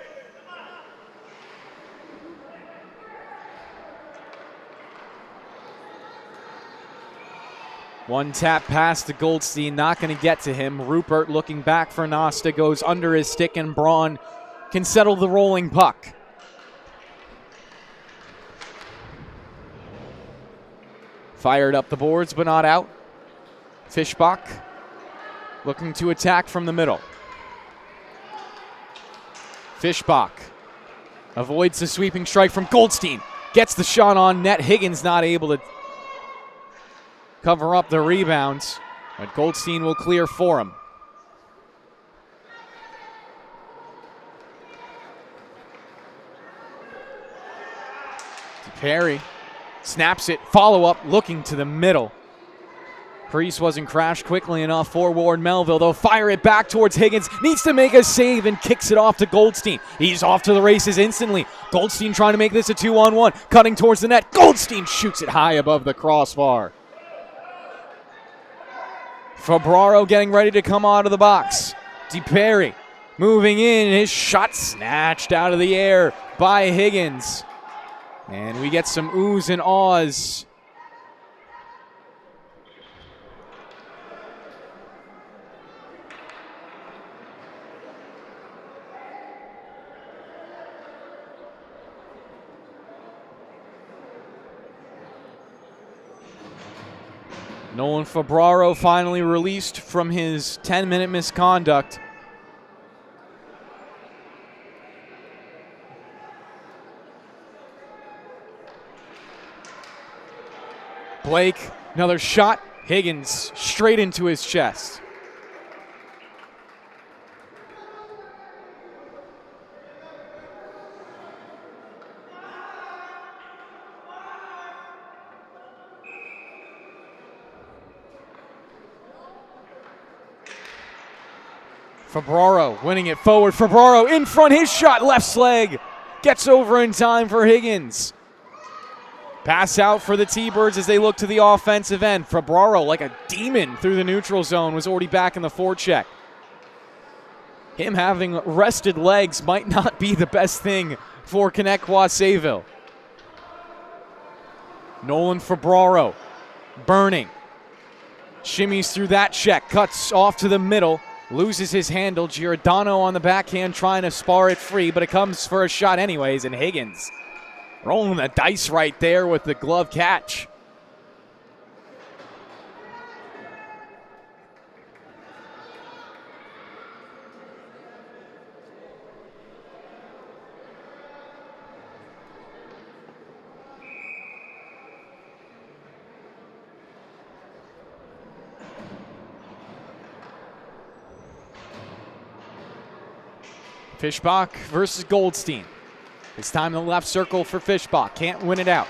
[SPEAKER 1] One tap pass to Goldstein, not going to get to him. Rupert looking back for Nosta, goes under his stick, and Braun can settle the rolling puck. Fired up the boards, but not out. Fischbach looking to attack from the middle. Fischbach avoids the sweeping strike from Goldstein. Gets the shot on net. Higgins not able to cover up the rebounds, but Goldstein will clear for him. Perry snaps it, follow-up, looking to the middle. Priest wasn't crashed quickly enough for Ward Melville. They'll fire it back towards Higgins. Needs to make a save and kicks it off to Goldstein. He's off to the races instantly. Goldstein trying to make this a 2-on-1. Cutting towards the net. Goldstein shoots it high above the crossbar. Febraro getting ready to come out of the box. DePerry moving in. His shot snatched out of the air by Higgins. And we get some oohs and ahs Nolan Fabraro finally released from his 10-minute misconduct. Blake, another shot. Higgins straight into his chest. Fabraro winning it forward. Fabraro in front, his shot, left leg. Gets over in time for Higgins. Pass out for the T-Birds as they look to the offensive end. Fabraro, like a demon through the neutral zone, was already back in the forecheck. Him having rested legs might not be the best thing for Connetquot Sayville. Nolan Fabraro burning. Shimmies through that check, cuts off to the middle, loses his handle. Giordano on the backhand trying to spar it free, but it comes for a shot anyways, and Higgins rolling the dice right there with the glove catch. Fischbach versus Goldstein. This time in the left circle for Fischbach. Can't win it out.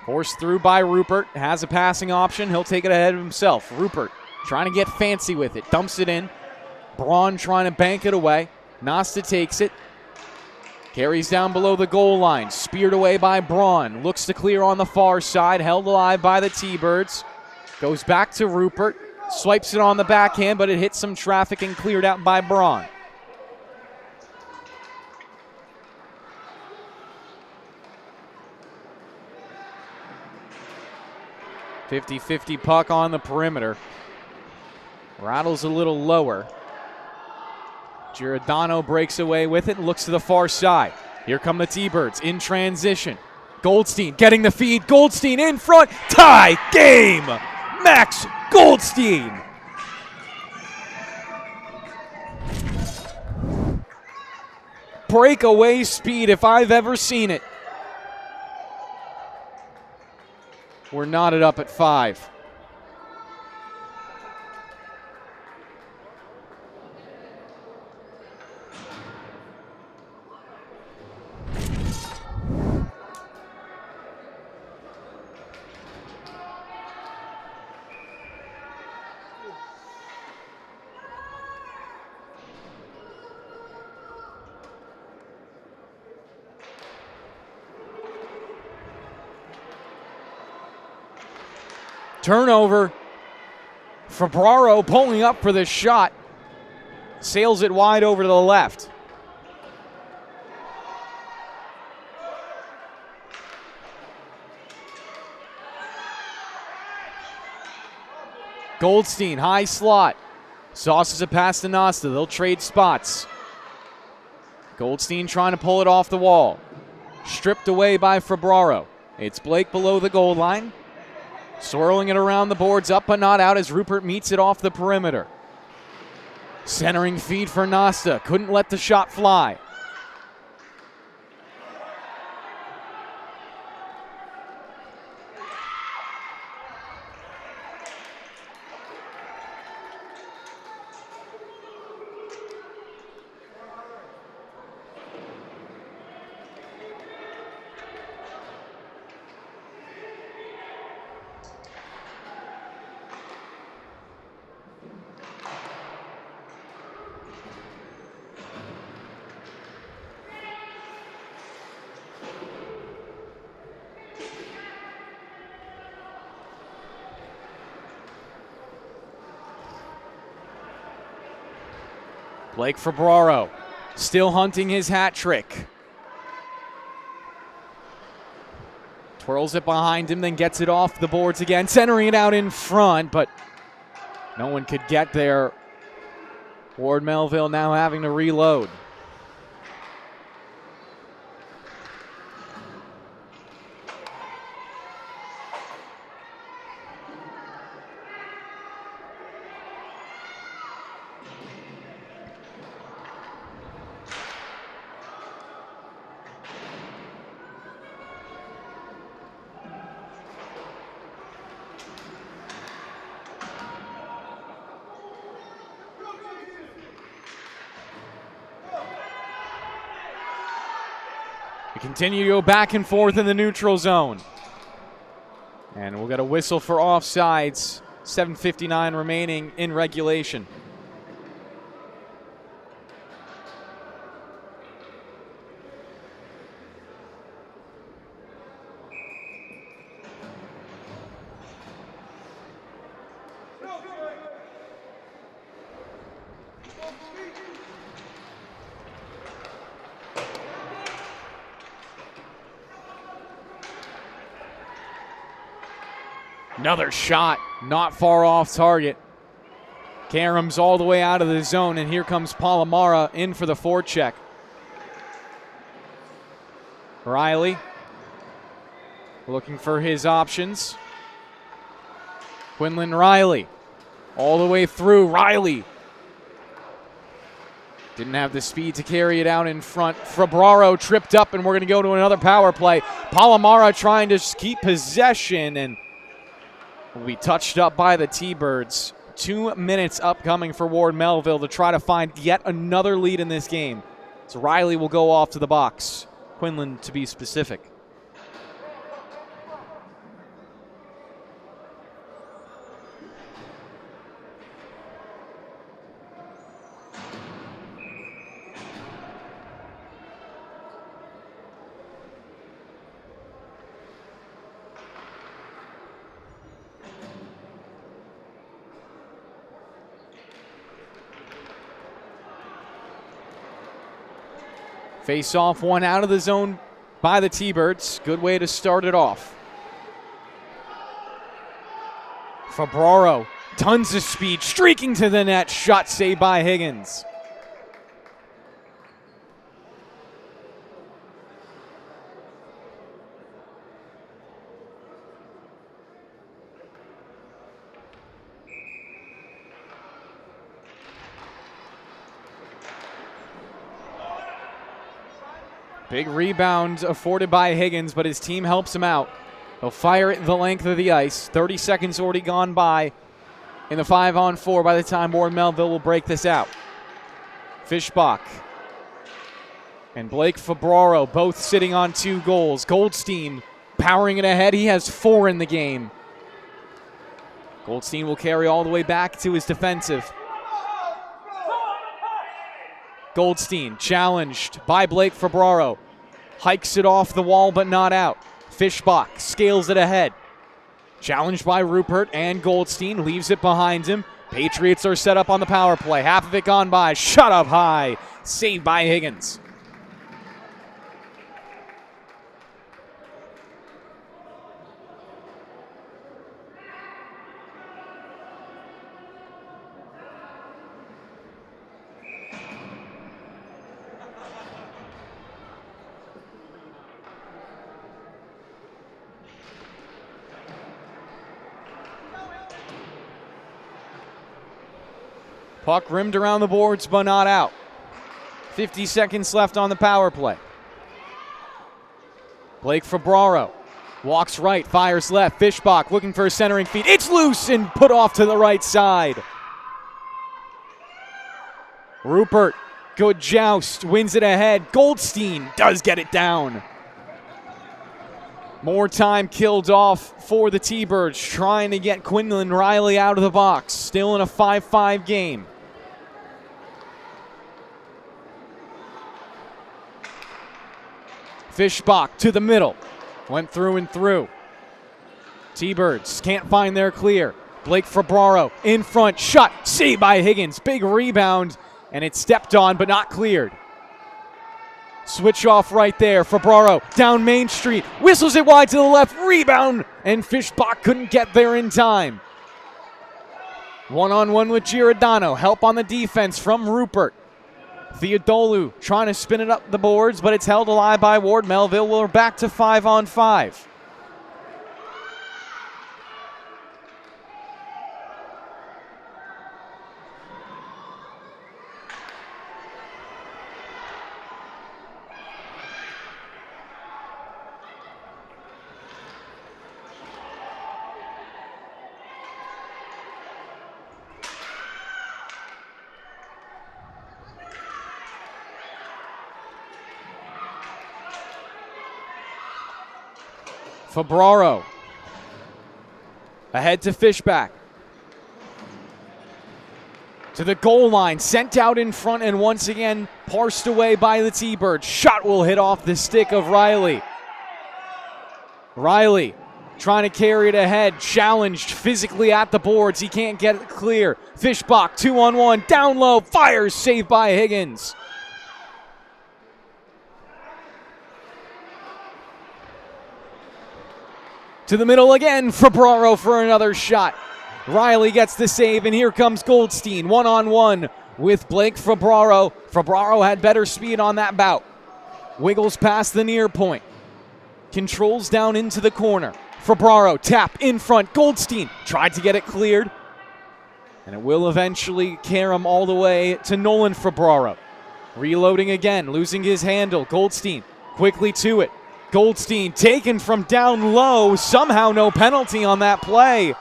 [SPEAKER 1] Forced through by Rupert. Has a passing option. He'll take it ahead of himself. Rupert trying to get fancy with it. Dumps it in. Braun trying to bank it away. Nasta takes it. Carries down below the goal line. Speared away by Braun. Looks to clear on the far side. Held alive by the T-Birds. Goes back to Rupert. Swipes it on the backhand, but it hits some traffic and cleared out by Braun. .50-50 puck on the perimeter. Rattles a little lower. Giordano breaks away with it and looks to the far side. Here come the T-Birds in transition. Goldstein getting the feed. Goldstein in front. Tie game. Max Goldstein. Breakaway speed if I've ever seen it. We're knotted up at 5. Turnover. Fabraro pulling up for the shot. Sails it wide over to the left. Goldstein, high slot. Sauces a pass to Nasta. They'll trade spots. Goldstein trying to pull it off the wall. Stripped away by Fabraro. It's Blake below the goal line. Swirling it around the boards, up but not out as Rupert meets it off the perimeter. Centering feed for Nasta. Couldn't let the shot fly. Blake Fabraro still hunting his hat trick. Twirls it behind him, then gets it off the boards again. Centering it out in front, but no one could get there. Ward Melville now having to reload. Continue to go back and forth in the neutral zone. And we'll get a whistle for offsides. 7:59 remaining in regulation. Another shot, not far off target. Karam's all the way out of the zone, and here comes Palomara in for the forecheck. Riley looking for his options. Quinlan Riley all the way through. Riley didn't have the speed to carry it out in front. Fabraro tripped up, and we're going to go to another power play. Palomara trying to keep possession, and will be touched up by the T-Birds. 2 minutes upcoming for Ward Melville to try to find yet another lead in this game. So Riley will go off to the box. Quinlan, to be specific. Face off, one out of the zone by the T-Birds. Good way to start it off. Fabraro, tons of speed, streaking to the net. Shot saved by Higgins. Big rebound afforded by Higgins, but his team helps him out. He'll fire it the length of the ice. 30 seconds already gone by in the 5-on-4 by the time Ward Melville will break this out. Fishbach and Blake Fabraro both sitting on 2 goals. Goldstein powering it ahead. He has 4 in the game. Goldstein will carry all the way back to his defensive. Goldstein challenged by Blake Fabraro. Hikes it off the wall but not out. Fishbach scales it ahead. Challenged by Rupert and Goldstein. Leaves it behind him. Patriots are set up on the power play. Half of it gone by. Shot up high. Saved by Higgins. Puck rimmed around the boards, but not out. 50 seconds left on the power play. Blake Fabraro walks right, fires left. Fishbach looking for a centering feed. It's loose and put off to the right side. Rupert, good joust, wins it ahead. Goldstein does get it down. More time killed off for the T-Birds, trying to get Quinlan Riley out of the box. Still in a 5-5 game. Fishbach to the middle. Went through and through. T-Birds can't find their clear. Blake Fabraro in front. Shot saved by Higgins. Big rebound, and it's stepped on but not cleared. Switch off right there. Fabraro down Main Street. Whistles it wide to the left. Rebound, and Fishbach couldn't get there in time. One-on-one with Giordano. Help on the defense from Rupert. Theodolu trying to spin it up the boards, but it's held alive by Ward Melville. We're back to 5-on-5. Febraro. Ahead to Fishback. To the goal line, sent out in front and once again parsed away by the T-Birds. Shot will hit off the stick of Riley. Riley trying to carry it ahead, challenged physically at the boards. He can't get it clear. Fishbach 2-on-1, down low, fires, saved by Higgins. To the middle again, Febraro for another shot. Riley gets the save, and here comes Goldstein, one-on-one with Blake Febraro. Febraro had better speed on that bout. Wiggles past the near point. Controls down into the corner. Febraro, tap in front. Goldstein tried to get it cleared. And it will eventually carry him all the way to Nolan Febraro. Reloading again, losing his handle. Goldstein quickly to it. Goldstein taken from down low. Somehow no penalty on that play.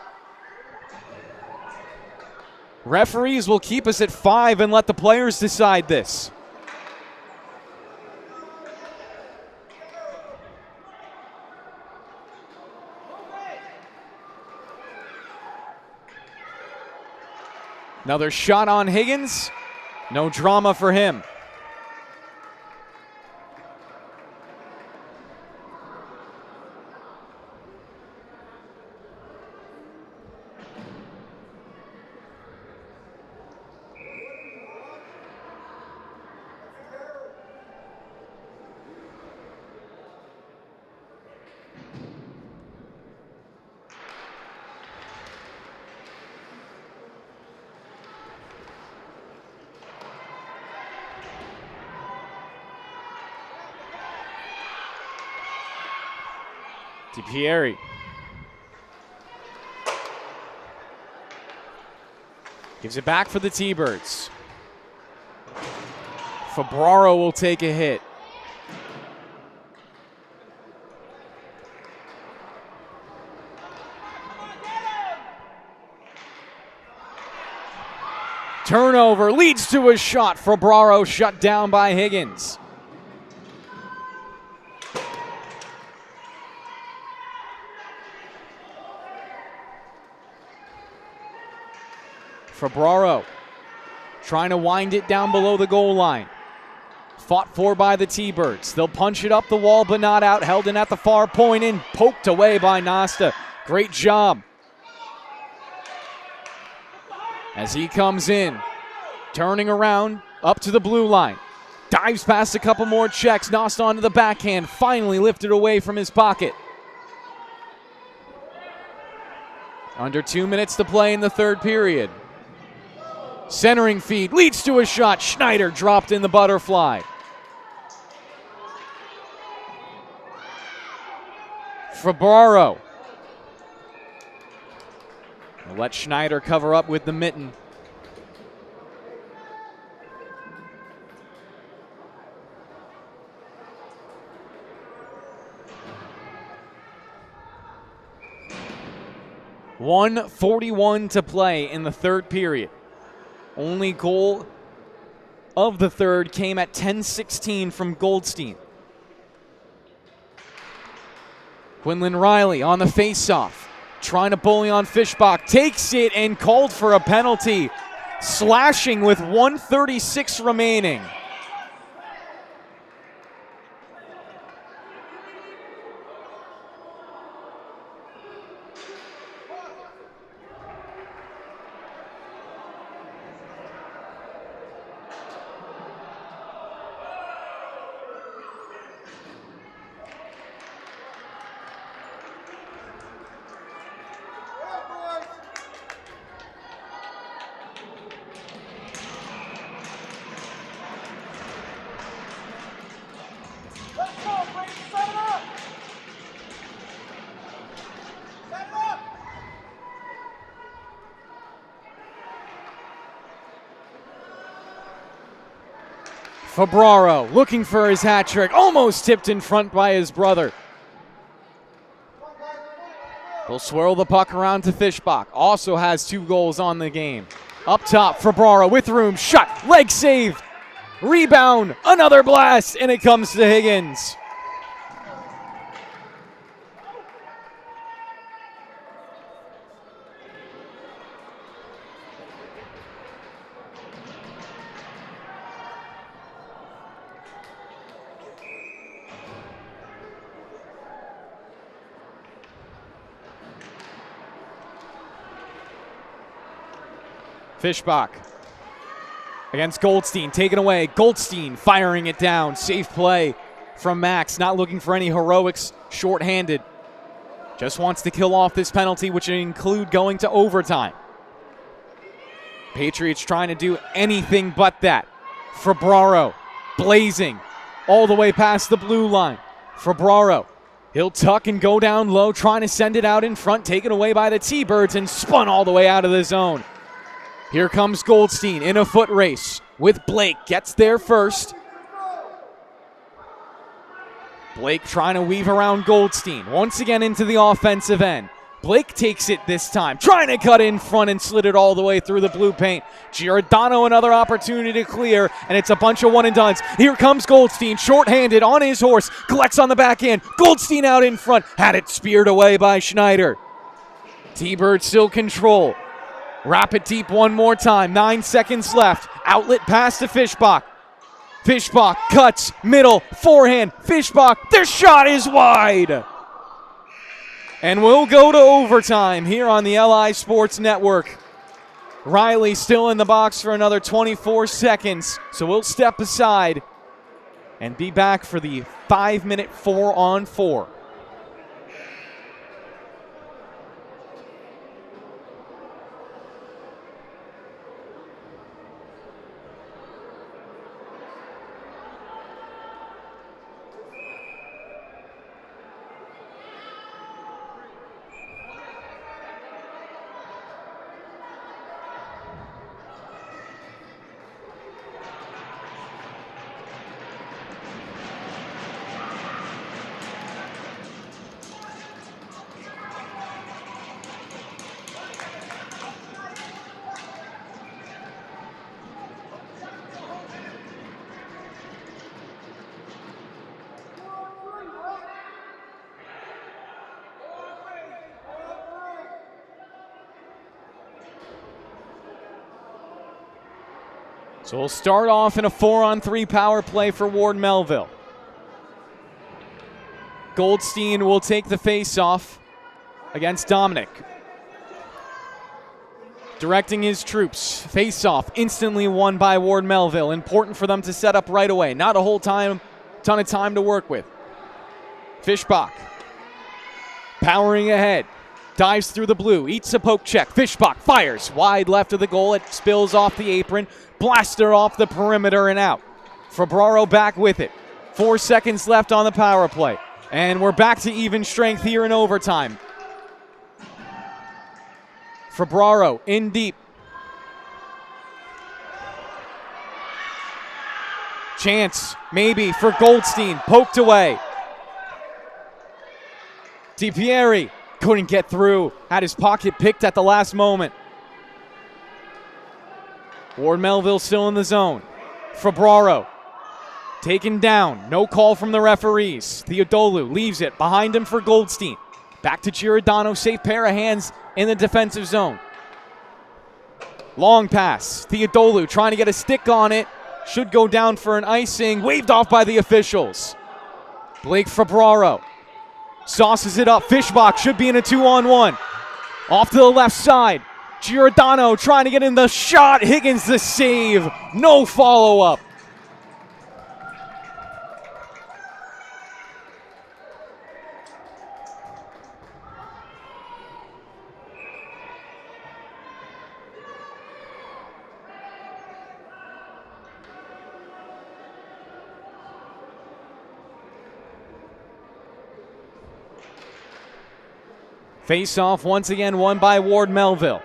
[SPEAKER 1] Referees will keep us at 5 and let the players decide this. Another shot on Higgins. No drama for him. DiPieri. Gives it back for the T-Birds. Febraro will take a hit. Turnover leads to a shot. Febraro shut down by Higgins. Febraro trying to wind it down below the goal line. Fought for by the T-Birds. They'll punch it up the wall but not out. Held in at the far point and poked away by Nasta. Great job. As he comes in, turning around up to the blue line. Dives past a couple more checks. Nasta onto the backhand. Finally lifted away from his pocket. Under 2 minutes to play in the third period. Centering feed leads to a shot. Schneider dropped in the butterfly. Febraro. Let Schneider cover up with the mitten. .141 to play in the third period. Only goal of the third came at 10:16 from Goldstein. Quinlan Riley on the faceoff, trying to bully on Fishbach, takes it and called for a penalty, slashing with 1:36 remaining. Febraro looking for his hat trick, almost tipped in front by his brother. He'll swirl the puck around to Fishbach. Also has 2 goals on the game. Up top, Febraro with room, shot, leg save, rebound, another blast, and it comes to Higgins. Fischbach against Goldstein, taken away. Goldstein firing it down. Safe play from Max, not looking for any heroics, shorthanded. Just wants to kill off this penalty, which would include going to overtime. Patriots trying to do anything but that. Febraro blazing all the way past the blue line. Febraro, he'll tuck and go down low, trying to send it out in front, taken away by the T-Birds and spun all the way out of the zone. Here comes Goldstein in a foot race with Blake. Gets there first. Blake trying to weave around Goldstein. Once again into the offensive end. Blake takes it this time, trying to cut in front and slid it all the way through the blue paint. Giordano another opportunity to clear, and it's a bunch of one-and-dones. Here comes Goldstein, shorthanded on his horse, collects on the backhand. Goldstein out in front, had it speared away by Schneider. T-Bird still control. Wrap it deep one more time, 9 seconds left. Outlet pass to Fischbach. Fischbach cuts, middle, forehand. Fischbach, their shot is wide. And we'll go to overtime here on the LI Sports Network. Riley still in the box for another 24 seconds, so we'll step aside and be back for the 5-minute 4-on-4. So we'll start off in a 4-on-3 power play for Ward Melville. Goldstein will take the face-off against Dominic. Directing his troops. Face-off instantly won by Ward Melville. Important for them to set up right away. Not a whole ton of time to work with. Fischbach powering ahead. Dives through the blue, eats a poke check. Fischbach fires wide left of the goal. It spills off the apron. Blaster off the perimeter and out. Febraro back with it. 4 seconds left on the power play. And we're back to even strength here in overtime. Febraro in deep. Chance, maybe, for Goldstein. Poked away. DiPieri couldn't get through. Had his pocket picked at the last moment. Ward Melville still in the zone. Febraro taken down. No call from the referees. Theodolu leaves it behind him for Goldstein. Back to Giordano. Safe pair of hands in the defensive zone. Long pass. Theodolu trying to get a stick on it. Should go down for an icing. Waved off by the officials. Blake Febraro sauces it up. Fischbach should be in a 2-on-1. Off to the left side. Giordano trying to get in the shot. Higgins the save. No follow-up. Face-off once again won by Ward Melville.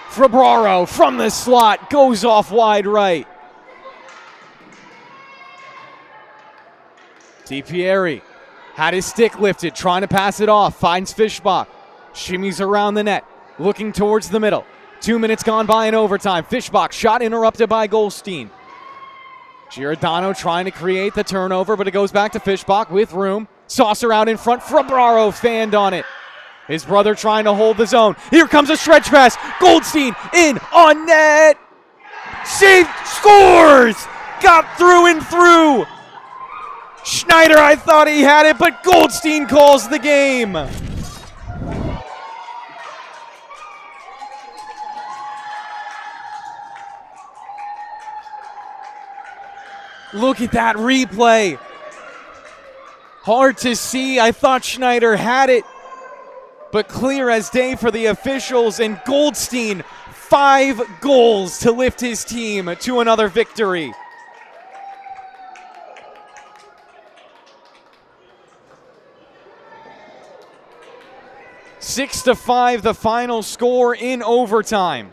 [SPEAKER 1] Febraro from the slot goes off wide right. DiPieri had his stick lifted, trying to pass it off. Finds Fischbach. Shimmies around the net, looking towards the middle. 2 minutes gone by in overtime. Fischbach shot interrupted by Goldstein. Giordano trying to create the turnover, but it goes back to Fischbach with room. Saucer out in front. Febraro fanned on it. His brother trying to hold the zone. Here comes a stretch pass. Goldstein in on net. saved, scores! Got through and through. Schneider, I thought he had it, but Goldstein calls the game. Look at that replay. Hard to see. I thought Schneider had it, but clear as day for the officials, and Goldstein, 5 goals to lift his team to another victory. Six to 5, the final score in overtime.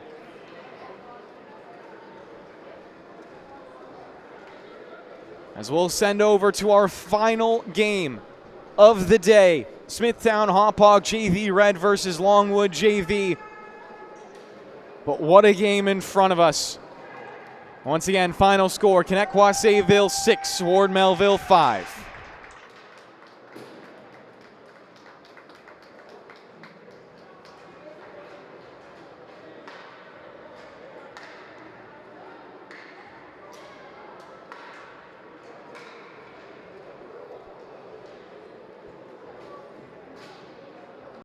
[SPEAKER 1] As we'll send over to our final game of the day. Smithtown Hauppauge JV Red versus Longwood JV. But what a game in front of us. Once again, final score, Connetquot Sayville 6, Ward Melville 5.